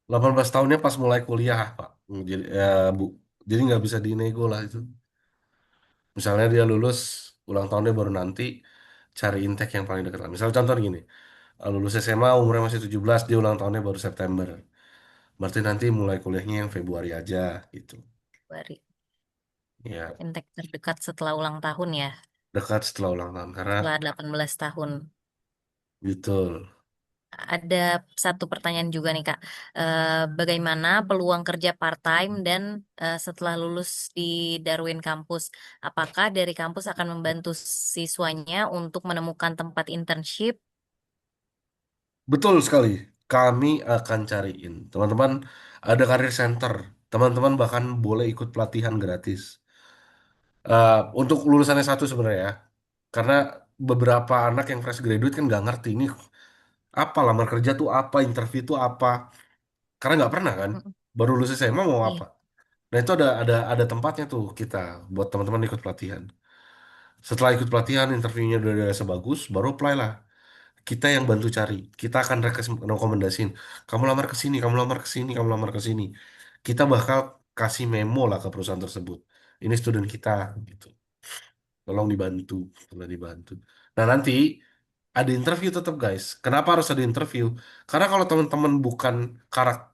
18 tahunnya pas mulai kuliah, Pak. Jadi, ya, Bu. Jadi nggak bisa dinego lah itu. Misalnya dia lulus, ulang tahunnya baru nanti, cari intake yang paling dekat lah. Misal contoh gini, lulus SMA umurnya masih 17, dia ulang tahunnya baru September. Berarti nanti mulai kuliahnya yang Februari aja gitu. Bari- Ya, Intake terdekat setelah ulang tahun ya, dekat setelah ulang tahun. Karena setelah 18 tahun. betul. Ada satu pertanyaan juga nih Kak. Bagaimana peluang kerja part-time dan setelah lulus di Darwin Kampus, apakah dari kampus akan membantu siswanya untuk menemukan tempat internship? Betul sekali. Kami akan cariin. Teman-teman, ada career center. Teman-teman bahkan boleh ikut pelatihan gratis. Untuk lulusannya satu sebenarnya ya. Karena beberapa anak yang fresh graduate kan nggak ngerti ini apa lamar kerja tuh apa, interview tuh apa. Karena nggak pernah kan. Mm-mm. Baru lulus SMA mau apa. Iya. Nah itu ada tempatnya tuh kita buat teman-teman ikut pelatihan. Setelah ikut pelatihan, interviewnya udah sebagus, baru apply lah. Kita yang bantu cari. Kita akan rekomendasiin. Kamu lamar ke sini, kamu lamar ke sini, kamu lamar ke sini. Kita bakal kasih memo lah ke perusahaan tersebut. Ini student kita, gitu. Tolong dibantu, tolong dibantu. Nah nanti ada interview tetap guys. Kenapa harus ada interview? Karena kalau teman-teman bukan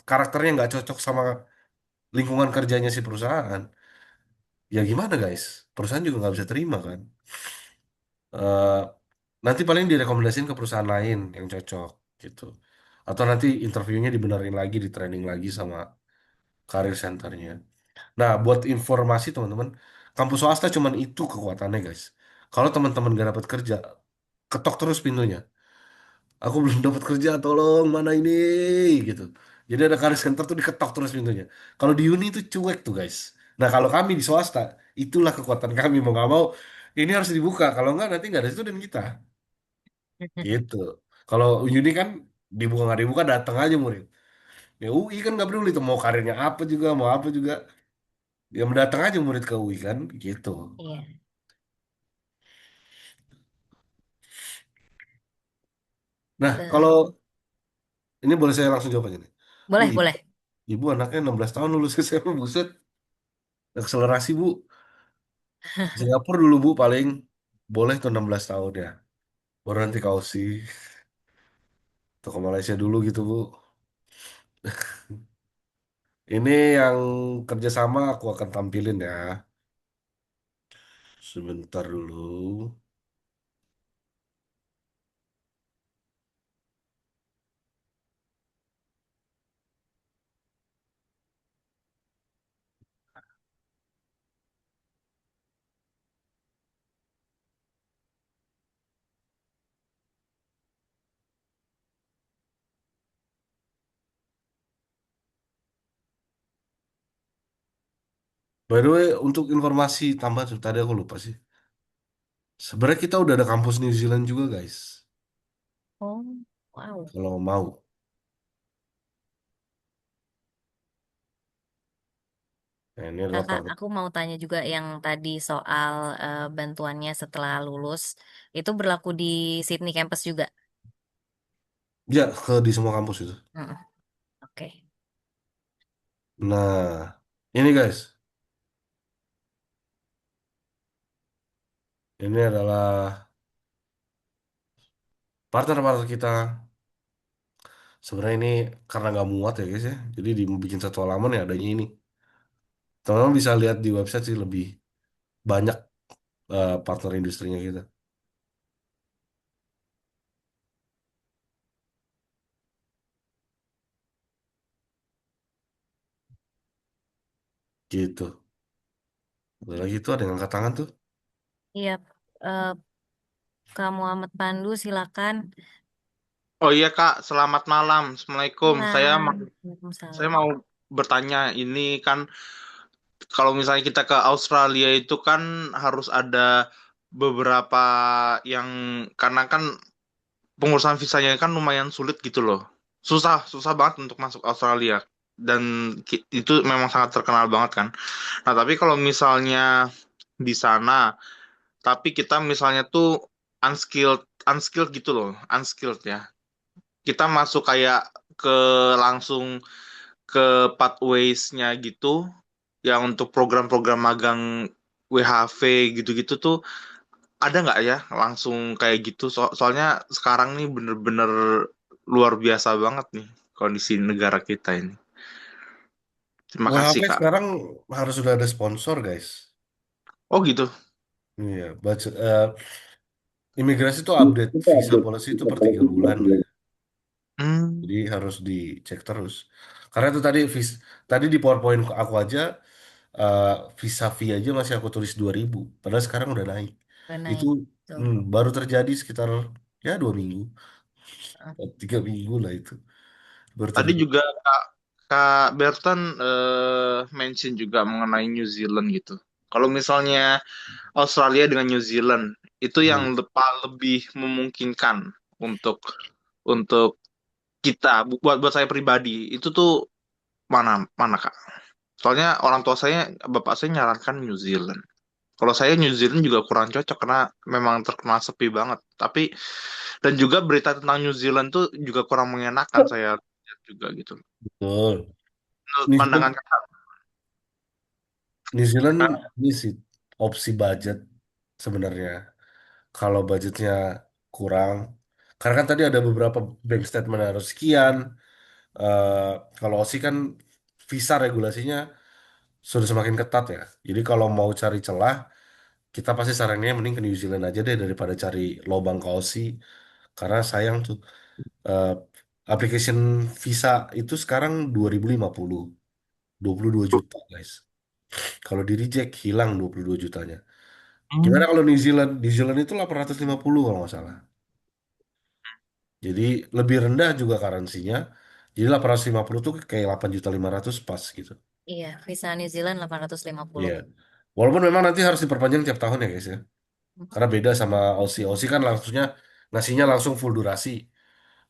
karakternya nggak cocok sama lingkungan kerjanya si perusahaan, ya gimana guys? Perusahaan juga nggak bisa terima kan. Eh, Nanti paling direkomendasiin ke perusahaan lain yang cocok gitu. Atau nanti interviewnya dibenerin lagi, di training lagi sama karir centernya. Nah, buat informasi teman-teman, kampus swasta cuman itu kekuatannya guys. Kalau teman-teman gak dapat kerja, ketok terus pintunya. Aku belum dapat kerja, tolong mana ini gitu. Jadi ada karir center tuh diketok terus pintunya. Kalau di uni itu cuek tuh guys. Nah, kalau kami di swasta, itulah kekuatan kami mau nggak mau. Ini harus dibuka. Kalau nggak nanti nggak ada student kita. Gitu. Kalau uni kan dibuka nggak dibuka datang aja murid. Ya UI kan nggak peduli tuh mau karirnya apa juga, mau apa juga. Ya mendatang aja murid ke UI kan, gitu. Iya. Nah, kalau Terus, ini boleh saya langsung jawab aja nih. Bu, boleh, ibu, boleh. ibu anaknya 16 tahun lulus SMA, buset. Akselerasi, Bu. Singapura dulu, Bu, paling boleh tuh 16 tahun ya. Baru nanti kau sih. Tuh ke Malaysia dulu gitu, Bu. Ini yang kerjasama aku akan tampilin ya. Sebentar dulu. By the way, untuk informasi tambahan, tadi aku lupa sih. Sebenarnya kita udah ada kampus New Zealand juga, guys. Oh, wow. Kalau mau. Nah, ini adalah Kakak, aku mau tanya juga yang tadi soal bantuannya setelah lulus. Itu berlaku di Sydney campus juga? ya di semua kampus itu. Mm-mm. Oke. Nah, ini guys, Ini adalah partner-partner kita. Sebenarnya ini karena nggak muat ya guys ya. Jadi dibikin satu halaman ya adanya ini. Teman-teman bisa lihat di website sih lebih banyak partner industrinya kita. Gitu. Ada lagi tuh ada yang angkat tangan tuh. Iya, eh, Kak Muhammad Pandu silakan. Oh iya Kak, selamat malam. Assalamualaikum. Malam. Saya Waalaikumsalam. mau bertanya, ini kan kalau misalnya kita ke Australia itu kan harus ada beberapa yang karena kan pengurusan visanya kan lumayan sulit gitu loh. Susah, susah banget untuk masuk Australia. Dan itu memang sangat terkenal banget kan. Nah, tapi kalau misalnya di sana, tapi kita misalnya tuh unskilled, unskilled gitu loh, unskilled ya. Kita masuk kayak ke langsung ke pathways-nya gitu, yang untuk program-program magang WHV gitu-gitu tuh ada nggak ya langsung kayak gitu? Soalnya sekarang nih bener-bener luar biasa banget nih kondisi negara kita ini. Terima kasih WHP Kak. sekarang harus sudah ada sponsor guys. Oh gitu. Iya, imigrasi tuh update visa policy itu per 3 bulan. Hmm, Jadi harus dicek terus. Karena itu tadi di PowerPoint aku aja eh, visa fee aja masih aku tulis 2.000. Padahal sekarang udah naik. Udah Itu naik. Tuh. baru terjadi sekitar ya 2 minggu, 3 minggu lah itu baru tadi terjadi. juga Kak Berton mention juga mengenai New Zealand gitu. Kalau misalnya Australia dengan New Zealand itu Hmm. yang lebih memungkinkan untuk untuk kita buat buat saya pribadi itu tuh mana mana Kak? Soalnya orang tua saya bapak saya nyarankan New Zealand. Kalau saya New Zealand juga kurang cocok karena memang terkenal sepi banget. Tapi dan juga berita tentang New Zealand tuh juga kurang mengenakan saya lihat juga gitu. Betul. Menurut New pandangan Zealand, Kakak. New Zealand Kan? ini sih opsi budget sebenarnya. Kalau budgetnya kurang, karena kan tadi ada beberapa bank statement harus sekian. Eh, Kalau Aussie kan visa regulasinya sudah semakin ketat ya. Jadi kalau mau cari celah, kita pasti sarannya mending ke New Zealand aja deh daripada cari lobang ke Aussie. Karena sayang tuh, eh, application visa itu sekarang 2050, 22 juta guys. Kalau di reject hilang 22 jutanya. Gimana Hmm. kalau New Zealand? New Zealand itu 850 kalau nggak salah. Jadi lebih rendah juga currency-nya. Jadi 850 tuh kayak 8.500.000 pas gitu. Iya, visa New Zealand 850. Iya. Walaupun memang nanti harus diperpanjang tiap tahun ya guys ya. Karena beda sama Aussie. Aussie kan langsungnya ngasihnya langsung full durasi.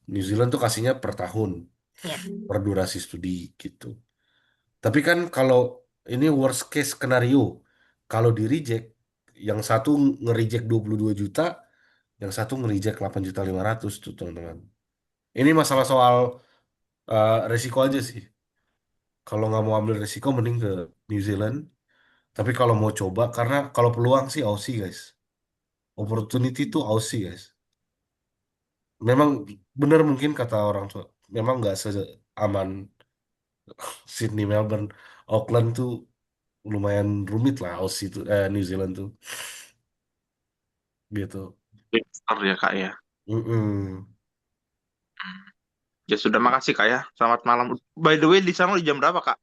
New Zealand tuh kasihnya per tahun, Ya, per durasi studi gitu. Tapi kan kalau ini worst case skenario, kalau di reject, yang satu nge-reject 22 juta, yang satu nge-reject 8.500.000 tuh teman-teman. Ini masalah soal resiko aja sih. Kalau nggak mau ambil resiko mending ke New Zealand. Tapi kalau mau coba, karena kalau peluang sih Aussie guys. Opportunity tuh Aussie guys. Memang benar mungkin kata orang tua. Memang nggak seaman Sydney, Melbourne, Auckland tuh lumayan rumit lah Aussie tuh, New Zealand tuh gitu. Besar ya Kak ya. Mm-mm. Ya sudah makasih Kak ya. Selamat malam. By the way di sana di jam berapa Kak?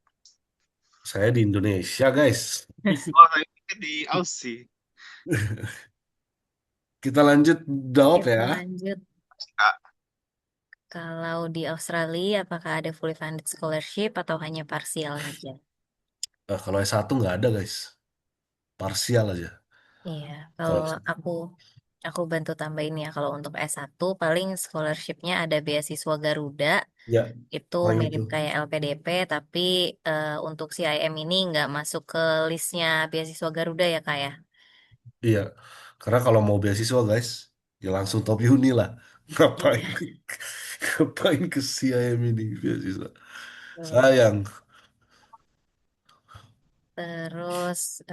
Saya di Indonesia guys. Oh saya pikir di Aussie. Kita lanjut jawab kita ya. lanjut. Kak. Kalau di Australia, apakah ada fully funded scholarship atau hanya parsial aja? Kalau S1 nggak ada guys, parsial aja. Iya, kalau Kalau aku bantu tambahin ya, kalau untuk S1 paling scholarshipnya ada beasiswa Garuda, ya, itu oh mirip itu, kayak LPDP, tapi untuk CIM ini nggak masuk ke listnya beasiswa Garuda ya Kak ya? iya. Karena kalau mau beasiswa guys, ya langsung top uni lah. Ngapain, Iya. ngapain ke CIM ini beasiswa? Betul. Sayang. Terus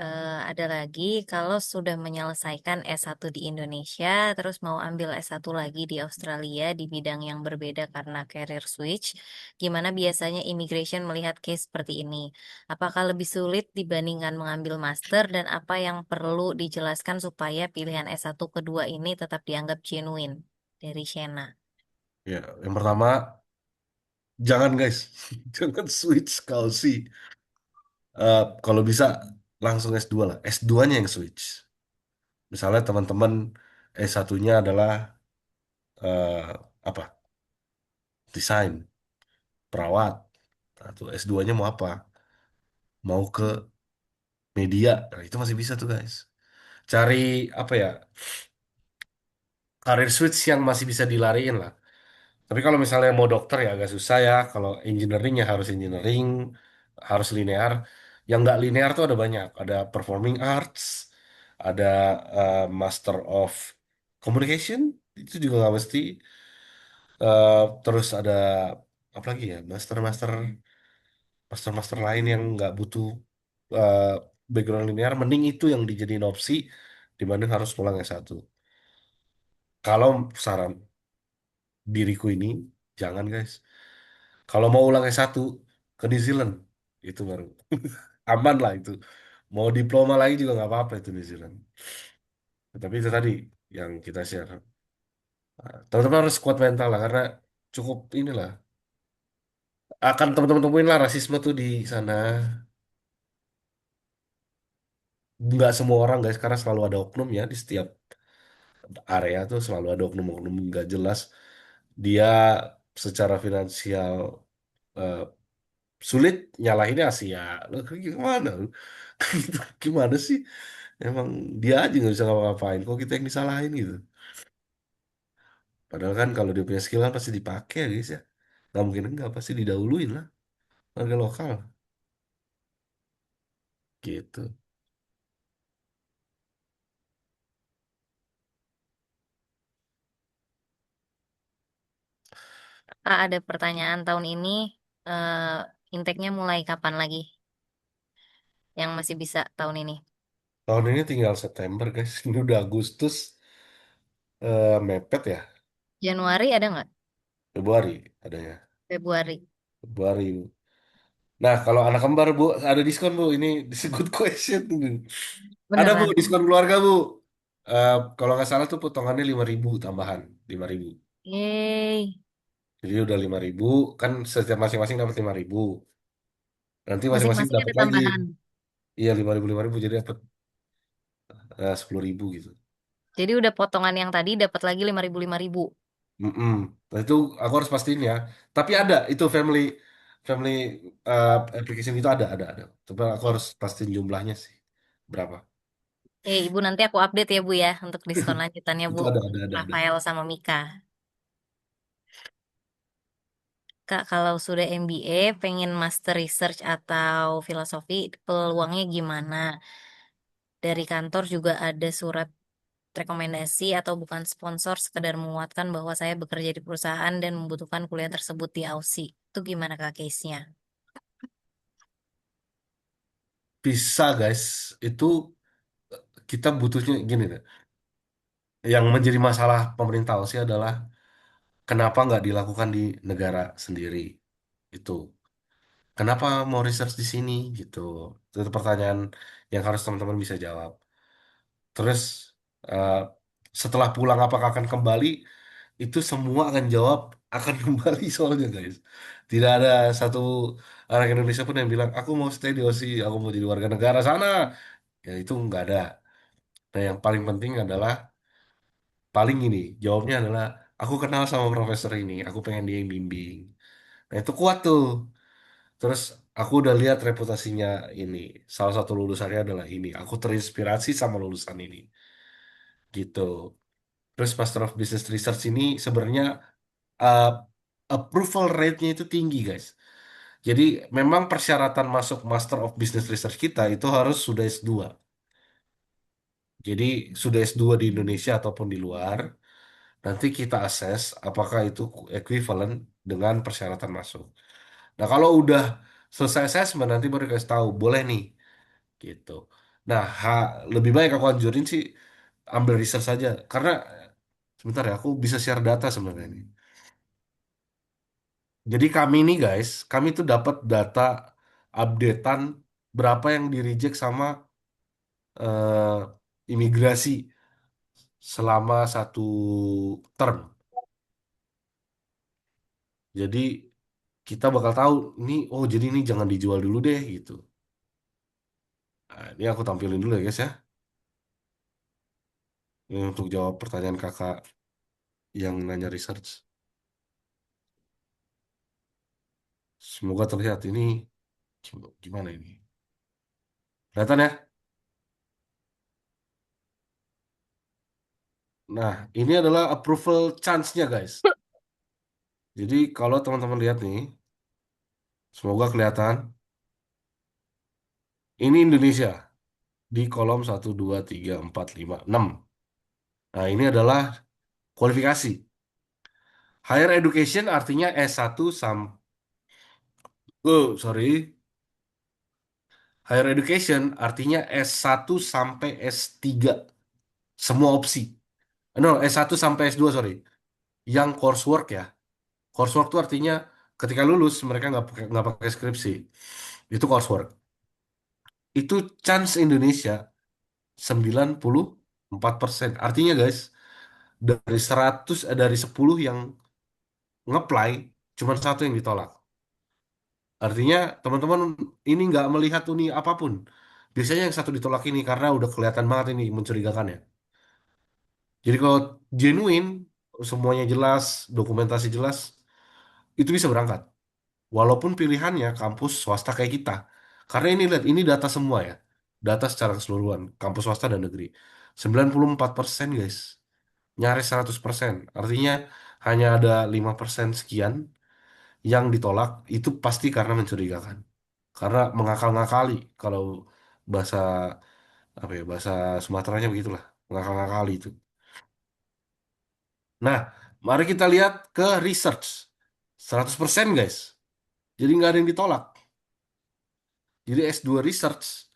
ada lagi kalau sudah menyelesaikan S1 di Indonesia, terus mau ambil S1 lagi di Australia di bidang yang berbeda karena career switch, gimana biasanya immigration melihat case seperti ini? Apakah lebih sulit dibandingkan mengambil master dan apa yang perlu dijelaskan supaya pilihan S1 kedua ini tetap dianggap genuine dari Shena? Ya, yang pertama, jangan guys, jangan switch kausi. Kalau bisa langsung S2 lah, S2-nya yang switch. Misalnya teman-teman S1-nya adalah apa? Desain, perawat. Nah, tuh S2-nya mau apa? Mau ke media. Nah, itu masih bisa tuh guys. Cari apa ya? Karir switch yang masih bisa dilariin lah. Tapi kalau misalnya mau dokter ya agak susah ya. Kalau engineering ya harus engineering, harus linear. Yang nggak linear tuh ada banyak. Ada performing arts, ada Master of Communication, itu juga nggak mesti. Terus ada apa lagi ya? Master lain yang nggak butuh eh, background linear. Mending itu yang dijadiin opsi dibanding harus pulang S1. Kalau saran diriku ini, jangan guys. Kalau mau ulang S1 ke New Zealand, itu baru aman lah itu. Mau diploma lagi juga nggak apa-apa itu New Zealand. Tapi itu tadi yang kita share. Nah, teman-teman harus kuat mental lah karena cukup inilah. Akan teman-teman temuin lah rasisme tuh di sana. Nggak semua orang guys, karena selalu ada oknum ya di setiap area tuh selalu ada oknum-oknum nggak jelas. Dia secara finansial eh, sulit nyalahinnya Asia. Loh, gimana? Gimana sih? Emang dia aja nggak bisa ngapa-ngapain. Kok kita yang disalahin gitu? Padahal kan kalau dia punya skill kan pasti dipakai ya guys ya. Nggak mungkin enggak, pasti didahuluin lah. Warga lokal. Gitu. Kak, ada pertanyaan tahun ini, intake-nya mulai kapan lagi? Yang masih bisa tahun ini? Tahun ini tinggal September guys. Ini udah Agustus. Mepet ya. Januari ada nggak? Februari adanya. Februari. Februari. Nah, kalau anak kembar Bu, ada diskon Bu. Ini good question. Ada Bu, Beneran. diskon keluarga Bu. Kalau nggak salah tuh potongannya 5.000 tambahan. 5.000. Yeay. Jadi udah 5.000, kan setiap masing-masing dapat 5.000. Nanti masing-masing Masing-masing dapat ada lagi. tambahan. Iya 5.000 jadi dapat 10.000 gitu. Jadi udah potongan yang tadi dapat lagi 5.000 5.000. Mm-mm. Nah itu aku harus pastiin ya. Tapi ada itu family family application itu ada. Coba aku harus pastiin jumlahnya sih berapa. Ibu nanti aku update ya Bu ya untuk diskon lanjutannya Bu. Itu ada. Rafael sama Mika. Kak, kalau sudah MBA, pengen master research atau filosofi, peluangnya gimana? Dari kantor juga ada surat rekomendasi atau bukan sponsor, sekedar menguatkan bahwa saya bekerja di perusahaan dan membutuhkan kuliah tersebut di Aussie. Itu gimana Kak case-nya? Bisa guys, itu kita butuhnya gini deh. Yang menjadi masalah pemerintah Aussie adalah kenapa nggak dilakukan di negara sendiri itu. Kenapa mau research di sini gitu? Itu pertanyaan yang harus teman-teman bisa jawab. Terus eh, setelah pulang apakah akan kembali? Itu semua akan jawab akan kembali soalnya guys. Tidak ada satu orang Indonesia pun yang bilang aku mau stay di Aussie, aku mau jadi warga negara sana. Ya itu nggak ada. Nah yang paling penting adalah paling ini jawabnya adalah aku kenal sama profesor ini, aku pengen dia yang bimbing. Nah itu kuat tuh. Terus aku udah lihat reputasinya ini. Salah satu lulusannya adalah ini. Aku terinspirasi sama lulusan ini. Gitu. Terus Master of Business Research ini sebenarnya uh, approval rate-nya itu tinggi, guys. Jadi memang persyaratan masuk Master of Business Research kita itu harus sudah S2. Jadi sudah S2 di Indonesia ataupun di luar, nanti kita assess apakah itu equivalent dengan persyaratan masuk. Nah, kalau udah selesai assessment nanti baru kasih tahu, boleh nih. gitu. Nah, lebih baik aku anjurin sih ambil research saja karena sebentar ya, aku bisa share data sebenarnya ini. Jadi kami nih guys, kami tuh dapat data updatean berapa yang di reject sama imigrasi selama satu term. Jadi kita bakal tahu ini, oh jadi ini jangan dijual dulu deh gitu. Nah, ini aku tampilin dulu ya guys ya. Ini untuk jawab pertanyaan kakak yang nanya research. Semoga terlihat ini gimana ini. Kelihatan ya? Nah, ini adalah approval chance-nya guys. Jadi kalau teman-teman lihat nih, semoga kelihatan. Ini Indonesia di kolom 1, 2, 3, 4, 5, 6. Nah, ini adalah kualifikasi. Higher education artinya S1 sampai, oh sorry, higher education artinya S1 sampai S3. Semua opsi. No, S1 sampai S2 sorry. Yang coursework ya. Coursework itu artinya ketika lulus mereka nggak pakai skripsi. Itu coursework. Itu chance Indonesia 94%. Artinya guys, dari 100 dari 10 yang ngeplay cuma satu yang ditolak. Artinya teman-teman ini nggak melihat uni apapun. Biasanya yang satu ditolak ini karena udah kelihatan banget ini mencurigakan ya. Jadi kalau genuine, semuanya jelas, dokumentasi jelas, itu bisa berangkat. Walaupun pilihannya kampus swasta kayak kita. Karena ini lihat, ini data semua ya. Data secara keseluruhan, kampus swasta dan negeri. 94% guys. Nyaris 100%. Artinya hanya ada 5% sekian yang ditolak, itu pasti karena mencurigakan. Karena mengakal-ngakali, kalau bahasa apa ya, bahasa Sumateranya begitulah. Mengakal-ngakali itu. Nah, mari kita lihat ke research. 100% guys. Jadi nggak ada yang ditolak. Jadi S2 research,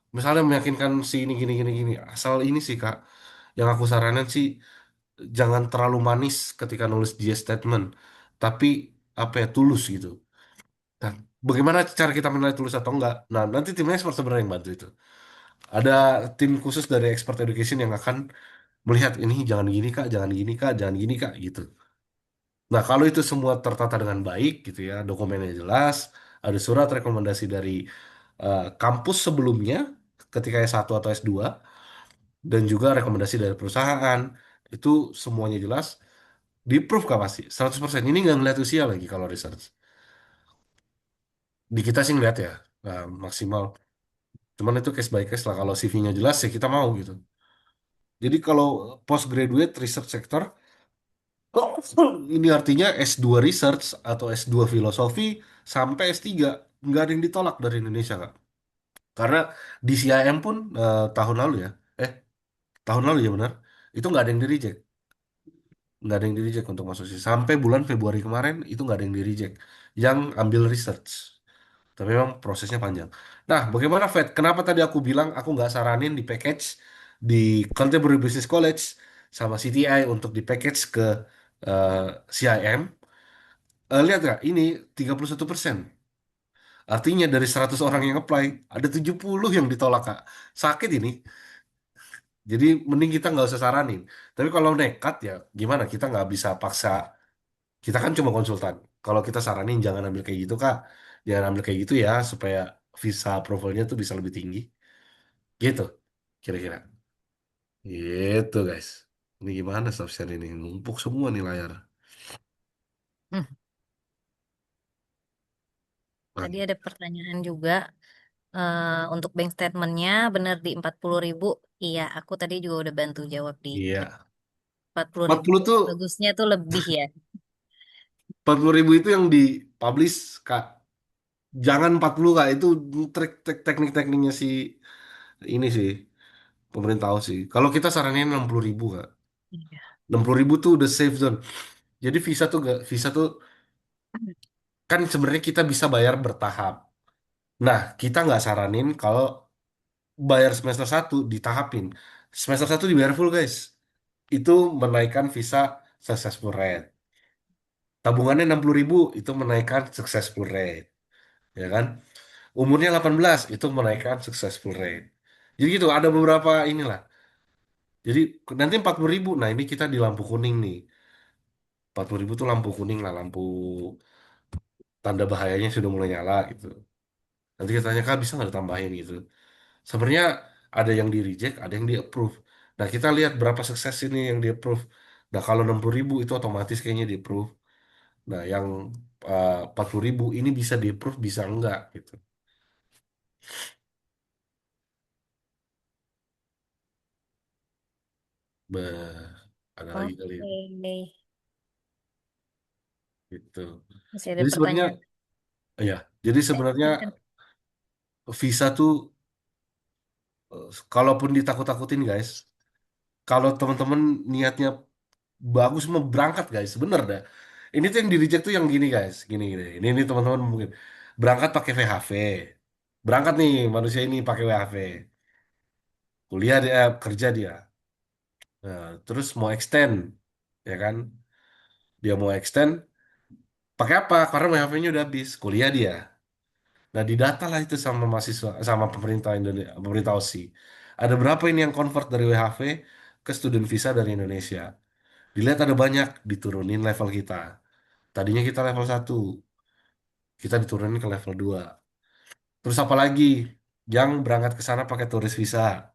misalnya meyakinkan si ini gini gini gini. Asal ini sih Kak, yang aku saranin sih jangan terlalu manis ketika nulis dia statement, tapi apa ya, tulus gitu. Nah, bagaimana cara kita menilai tulus atau enggak? Nah, nanti timnya expert sebenarnya yang bantu itu. Ada tim khusus dari expert education yang akan melihat ini jangan gini Kak, jangan gini Kak, jangan gini Kak gitu. Nah, kalau itu semua tertata dengan baik gitu ya, dokumennya jelas, ada surat rekomendasi dari kampus sebelumnya ketika S1 atau S2 dan juga rekomendasi dari perusahaan, itu semuanya jelas, di-proof kah pasti 100%. Ini nggak ngeliat usia lagi kalau research. Di kita sih ngeliat ya, maksimal. Cuman itu case by case lah. Kalau CV-nya jelas ya kita mau gitu. Jadi kalau postgraduate research sector, ini artinya S2 research atau S2 filosofi sampai S3. Nggak ada yang ditolak dari Indonesia, Kak. Karena di CIM pun tahun lalu ya, eh tahun lalu ya benar, itu nggak ada yang di reject. Nggak ada yang di reject untuk masuk sih. Sampai bulan Februari kemarin itu nggak ada yang di reject. Yang ambil research. Tapi memang prosesnya panjang. Nah, bagaimana Fed? Kenapa tadi aku bilang aku nggak saranin di package di Contemporary Business College sama CTI untuk di package ke eh, CIM? Lihat nggak? Ini 31%. Artinya dari 100 orang yang apply, ada 70 yang ditolak, Kak. Sakit ini. Jadi mending kita nggak usah saranin. Tapi kalau nekat ya gimana? Kita nggak bisa paksa. Kita kan cuma konsultan. Kalau kita saranin jangan ambil kayak gitu, Kak. Jangan ambil kayak gitu ya supaya visa approval-nya tuh bisa lebih tinggi. Gitu, kira-kira. Gitu, guys. Ini gimana subset ini? Numpuk semua nih layar. Hmm, Nah, tadi ada pertanyaan juga untuk bank statementnya benar di 40.000. Iya, aku tadi juga udah bantu jawab di iya. 40.000. 40 tuh, Bagusnya tuh lebih ya. 40.000 itu yang dipublish, Kak. Jangan 40, Kak. Itu teknik-tekniknya si ini sih. Pemerintah tahu sih. Kalau kita saranin 60.000, Kak. Iya. 60.000 tuh udah safe zone. Jadi visa tuh kan sebenarnya kita bisa bayar bertahap. Nah, kita nggak saranin kalau bayar semester satu ditahapin. Semester satu dibayar full guys. Itu menaikkan visa successful rate. Tabungannya 60.000 itu menaikkan successful rate. Ya kan? Umurnya 18 itu menaikkan successful rate. Jadi gitu, ada beberapa inilah. Jadi nanti 40.000. Nah ini kita di lampu kuning nih. 40.000 tuh lampu kuning lah, lampu tanda bahayanya sudah mulai nyala gitu. Nanti kita tanya, Kak bisa nggak ditambahin gitu. Sebenarnya ada yang di reject, ada yang di approve. Nah kita lihat berapa sukses ini yang di approve. Nah kalau 60.000 itu otomatis kayaknya di approve. Nah yang 40.000 ini bisa di approve, bisa enggak gitu. Bah, ada lagi kali Oke, gitu. masih ada Jadi sebenarnya pertanyaan. ya, jadi sebenarnya visa tuh kalaupun ditakut-takutin guys, kalau teman-teman niatnya bagus mau berangkat guys, bener dah. Ini tuh yang di reject tuh yang gini guys, gini gini. Ini teman-teman mungkin berangkat pakai VHV, berangkat nih manusia ini pakai VHV, kuliah dia, kerja dia. Nah, terus mau extend, ya kan? Dia mau extend, pakai apa? Karena VHV-nya udah habis, kuliah dia. Nah, didata lah itu sama mahasiswa, sama pemerintah Indonesia, pemerintah Aussie. Ada berapa ini yang convert dari WHV ke student visa dari Indonesia? Dilihat ada banyak, diturunin level kita. Tadinya kita level 1, kita diturunin ke level 2. Terus apa lagi? Yang berangkat ke sana pakai turis visa.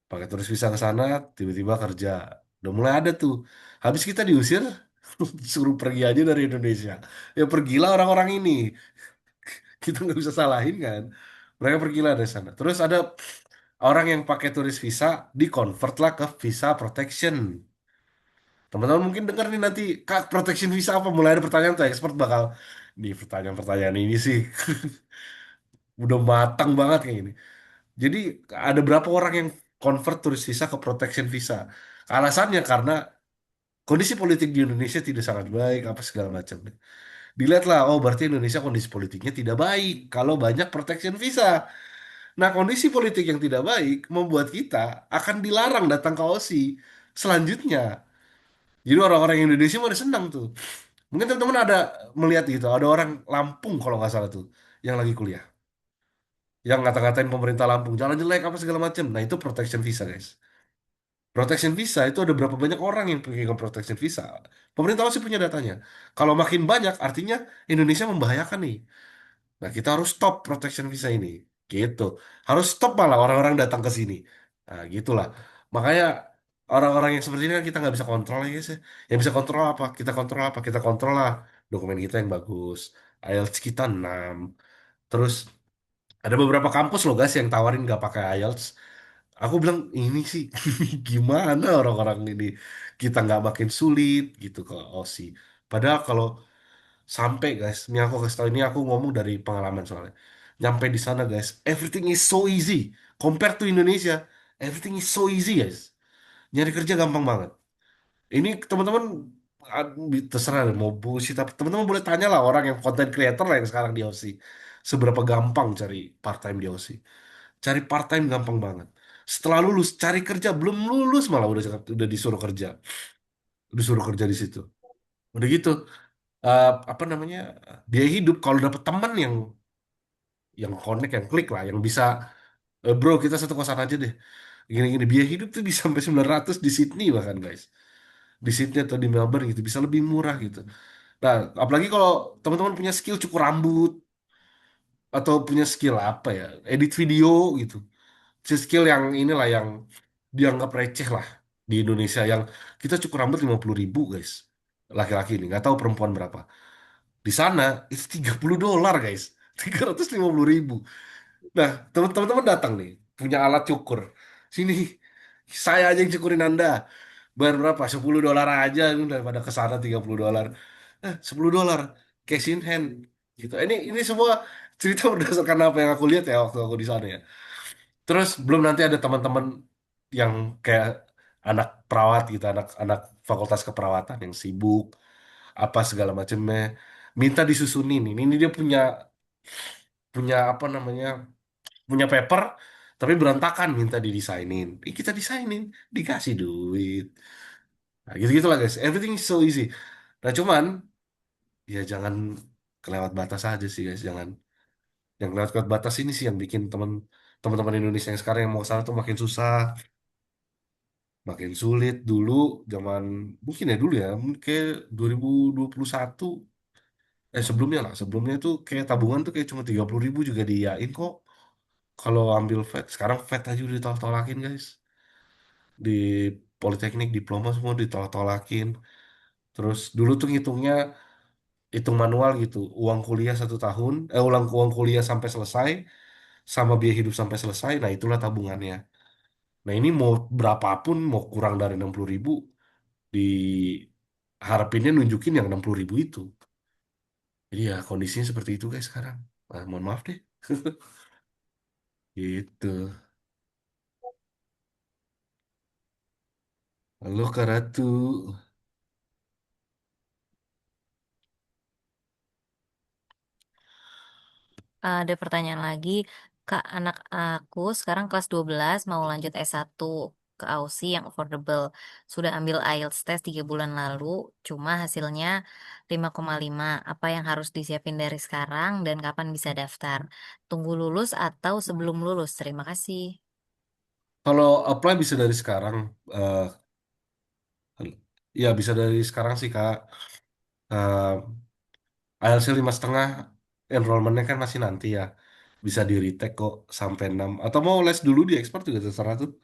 Pakai turis visa ke sana, tiba-tiba kerja. Udah mulai ada tuh. Habis kita diusir, suruh pergi aja dari Indonesia. Ya pergilah orang-orang ini. Kita nggak bisa salahin kan. Mereka pergilah dari sana. Terus ada orang yang pakai turis visa, di-convert lah ke visa protection. Teman-teman mungkin dengar nih nanti, Kak, protection visa apa? Mulai ada pertanyaan tuh, expert bakal, nih pertanyaan-pertanyaan ini sih, udah matang banget kayak gini. Jadi ada berapa orang yang convert turis visa ke protection visa? Alasannya karena kondisi politik di Indonesia tidak sangat baik, apa segala macam. Dilihatlah, oh berarti Indonesia kondisi politiknya tidak baik kalau banyak protection visa. Nah, kondisi politik yang tidak baik membuat kita akan dilarang datang ke OSI selanjutnya. Jadi orang-orang Indonesia mana senang tuh. Mungkin teman-teman ada melihat gitu, ada orang Lampung kalau nggak salah tuh yang lagi kuliah, yang ngata-ngatain pemerintah Lampung, jalan jelek apa segala macam. Nah, itu protection visa, guys. Protection visa itu ada berapa banyak orang yang pegang protection visa. Pemerintah masih punya datanya. Kalau makin banyak, artinya Indonesia membahayakan nih. Nah, kita harus stop protection visa ini. Gitu. Harus stop malah orang-orang datang ke sini. Nah, gitulah. Makanya orang-orang yang seperti ini kan kita nggak bisa kontrol ya guys ya. Yang bisa kontrol apa? Kita kontrol apa? Kita kontrol lah dokumen kita yang bagus. IELTS kita 6. Terus ada beberapa kampus loh guys yang tawarin nggak pakai IELTS. Aku bilang ini sih gimana orang-orang ini kita nggak makin sulit gitu ke OSI. Padahal kalau sampai guys, ini aku kasih tahu ini aku ngomong dari pengalaman soalnya. Nyampe di sana guys, everything is so easy. Compare to Indonesia, everything is so easy guys. Nyari kerja gampang banget. Ini teman-teman terserah deh, mau bullshit tapi teman-teman boleh tanya lah orang yang content creator lah yang sekarang di OC. Seberapa gampang cari part time di OC. Cari part time gampang banget. Setelah lulus cari kerja belum lulus malah udah disuruh kerja. Disuruh kerja di situ. Udah gitu apa namanya? Biaya hidup kalau dapet teman yang connect, yang klik lah, yang bisa bro kita satu kosan aja deh. Gini-gini biaya hidup tuh bisa sampai 900 di Sydney bahkan guys. Di Sydney atau di Melbourne gitu bisa lebih murah gitu. Nah, apalagi kalau teman-teman punya skill cukur rambut atau punya skill apa ya, edit video gitu. Skill yang inilah yang dianggap receh lah di Indonesia yang kita cukur rambut 50.000 guys. Laki-laki ini nggak tahu perempuan berapa. Di sana itu $30 guys. 350.000. Nah, teman-teman datang nih, punya alat cukur. Sini, saya aja yang cukurin Anda. Bayar berapa? $10 aja, ini daripada ke sana $30. $10, cash in hand. Gitu. Ini semua cerita berdasarkan apa yang aku lihat ya waktu aku di sana ya. Terus belum nanti ada teman-teman yang kayak anak perawat gitu, anak-anak fakultas keperawatan yang sibuk, apa segala macamnya. Minta disusunin. Ini dia punya punya apa namanya? Punya paper tapi berantakan minta didesainin. Kita desainin, dikasih duit. Nah, gitu-gitu lah guys. Everything is so easy. Nah, cuman ya jangan kelewat batas aja sih guys. Jangan yang kelewat batas ini sih yang bikin teman-teman Indonesia yang sekarang yang mau ke sana tuh makin susah, makin sulit. Dulu zaman mungkin ya dulu ya, mungkin kayak 2021 sebelumnya lah, sebelumnya tuh kayak tabungan tuh kayak cuma 30.000 juga diyain kok. Kalau ambil FED, sekarang FED aja udah ditolak-tolakin guys. Di Politeknik diploma semua ditolak-tolakin. Terus dulu tuh ngitungnya hitung manual gitu, uang kuliah 1 tahun, uang kuliah sampai selesai, sama biaya hidup sampai selesai, nah itulah tabungannya. Nah ini mau berapapun, mau kurang dari 60.000, diharapinnya nunjukin yang 60.000 itu. Jadi ya kondisinya seperti itu guys sekarang. Mohon maaf deh. Gitu. Halo Kak Ratu. Ada pertanyaan lagi, Kak, anak aku sekarang kelas 12 mau lanjut S1 ke Aussie yang affordable. Sudah ambil IELTS tes 3 bulan lalu, cuma hasilnya 5,5. Apa yang harus disiapin dari sekarang dan kapan bisa daftar? Tunggu lulus atau sebelum lulus? Terima kasih. Kalau apply bisa dari sekarang. eh Ya bisa dari sekarang sih Kak. IELTS 5,5, enrollmentnya kan masih nanti ya. Bisa di retake kok sampai 6. Atau mau les dulu di expert juga terserah tuh.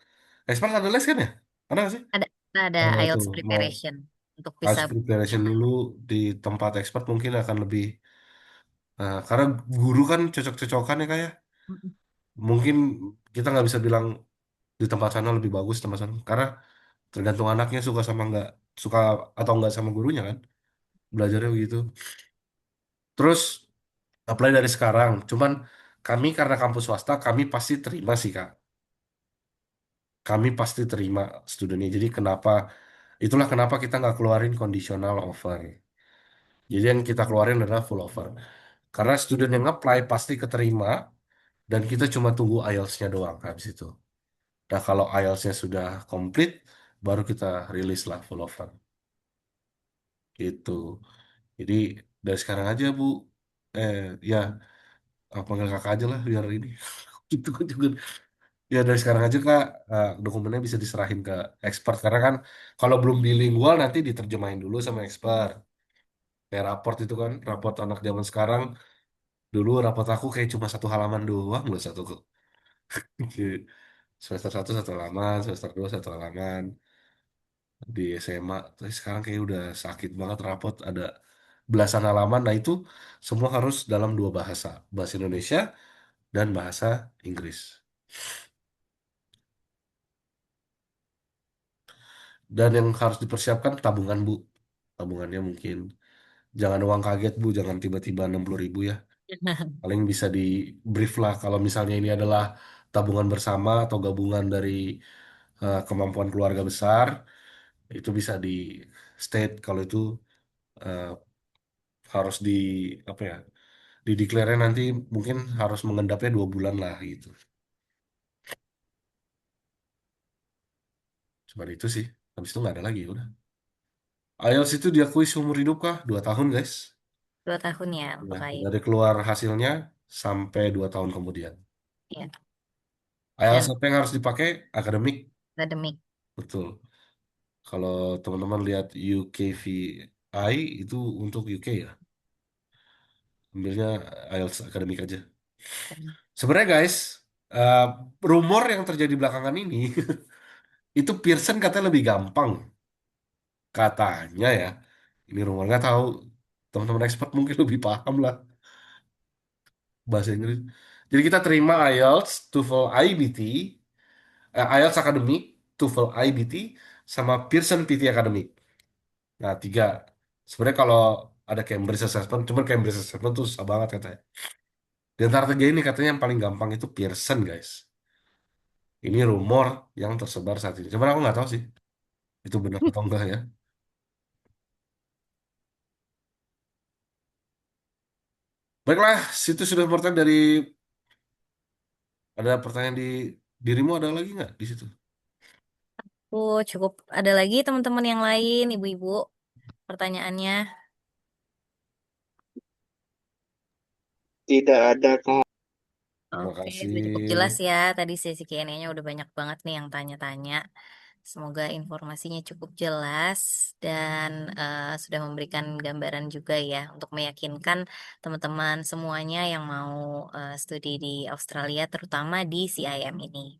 Expert ada les kan ya? Ada nggak sih? Ada ada Nah itu IELTS mau preparation untuk bisa. IELTS preparation dulu di tempat expert mungkin akan lebih. Karena guru kan cocok-cocokan ya kayak. Mm-mm. Mungkin kita nggak bisa bilang di tempat sana lebih bagus tempat sana. Karena tergantung anaknya suka sama nggak, suka atau nggak sama gurunya kan. Belajarnya begitu. Terus apply dari sekarang. Cuman kami karena kampus swasta, kami pasti terima sih, Kak. Kami pasti terima studennya. Jadi itulah kenapa kita nggak keluarin conditional offer. Jadi yang kita keluarin adalah full offer. Karena student yang apply pasti keterima, dan kita cuma tunggu IELTS-nya doang habis itu. Nah, kalau IELTS-nya sudah komplit, baru kita rilis lah full offer. Gitu. Jadi dari sekarang aja, Bu. Eh, ya, panggil kakak aja lah biar ini. Gitu kan juga. Ya dari sekarang aja Kak, dokumennya bisa diserahin ke expert karena kan kalau belum bilingual nanti diterjemahin dulu sama expert. Kayak raport itu kan, raport anak zaman sekarang. Dulu raport aku kayak cuma 1 halaman doang loh, semester 1 1 halaman, semester 2 1 halaman di SMA. Tapi sekarang kayak udah sakit banget raport ada belasan halaman. Nah itu semua harus dalam 2 bahasa, bahasa Indonesia dan bahasa Inggris. Dan yang harus dipersiapkan tabungan Bu, tabungannya mungkin. Jangan uang kaget Bu, jangan tiba-tiba 60.000 ya. Paling bisa di brief lah kalau misalnya ini adalah tabungan bersama atau gabungan dari kemampuan keluarga besar, itu bisa di state kalau itu eh, harus di apa ya, di declare nanti mungkin harus mengendapnya 2 bulan lah gitu. Cuma itu sih, habis itu nggak ada lagi udah. IELTS itu diakui seumur hidup kah? 2 tahun guys. 2 tahun ya Ya, untuk IELTS. dari keluar hasilnya sampai 2 tahun kemudian. Ya. IELTS Dan apa yang harus dipakai? Akademik, akademik. betul. Kalau teman-teman lihat UKVI itu untuk UK ya, ambilnya IELTS akademik aja. Sebenarnya guys, eh, rumor yang terjadi belakangan ini itu Pearson katanya lebih gampang, katanya ya. Ini rumor nggak tahu, teman-teman expert mungkin lebih paham lah bahasa Inggris. Jadi kita terima IELTS, TOEFL, IBT, IELTS akademik, TOEFL, IBT, sama Pearson PT akademik. Nah, 3. Sebenarnya kalau ada Cambridge Assessment, cuman Cambridge Assessment tuh susah banget katanya. Di antara 3 ini katanya yang paling gampang itu Pearson, guys. Ini rumor yang tersebar saat ini. Cuman aku nggak tahu sih, itu benar atau enggak ya. Baiklah, situ sudah pertanyaan dari, ada pertanyaan di Dirimu ada lagi nggak di situ? Oh, cukup ada lagi teman-teman yang lain, ibu-ibu, pertanyaannya. Tidak ada, Kak. Terima Oke, kasih. sudah cukup jelas ya. Tadi sesi Q&A-nya udah banyak banget nih yang tanya-tanya. Semoga informasinya cukup jelas dan sudah memberikan gambaran juga ya untuk meyakinkan teman-teman semuanya yang mau studi di Australia, terutama di CIM ini.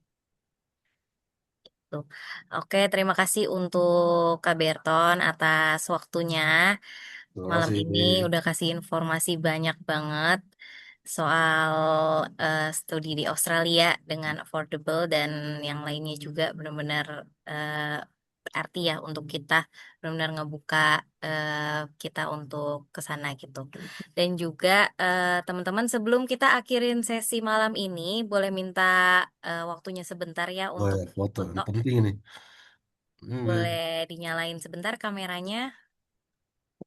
Tuh. Oke, terima kasih untuk Kak Berton atas waktunya Terima malam kasih. ini udah kasih informasi banyak banget soal studi di Australia dengan affordable dan yang lainnya juga benar-benar berarti ya untuk kita benar-benar ngebuka kita untuk ke sana gitu. Dan juga teman-teman sebelum kita akhirin sesi malam ini boleh minta waktunya sebentar ya Oh untuk ya, foto. foto. Ini penting ini. Boleh dinyalain sebentar kameranya.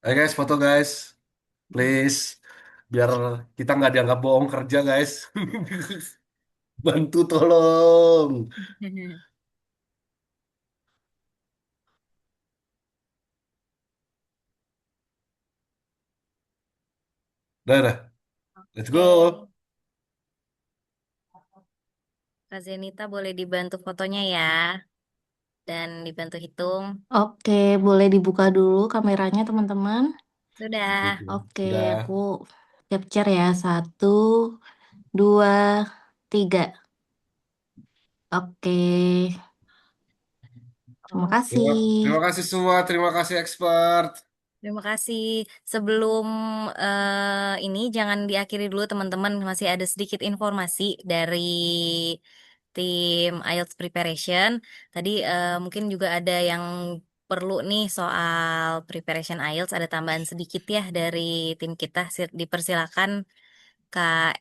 Ayo guys, foto guys. Please. Biar kita nggak dianggap bohong kerja guys. Bantu tolong. Udah, dah. Let's Oke, go. Kak Zenita boleh dibantu fotonya ya dan dibantu hitung. Oke, boleh dibuka dulu kameranya teman-teman. Sudah. Oke. Oke, Udah. aku capture ya. 1, 2, 3. Oke, terima kasih. Terima kasih semua. Terima kasih expert. Terima kasih. Sebelum ini jangan diakhiri dulu teman-teman, masih ada sedikit informasi dari tim IELTS Preparation. Tadi mungkin juga ada yang perlu nih soal preparation IELTS, ada tambahan sedikit ya dari tim kita. Dipersilakan Kak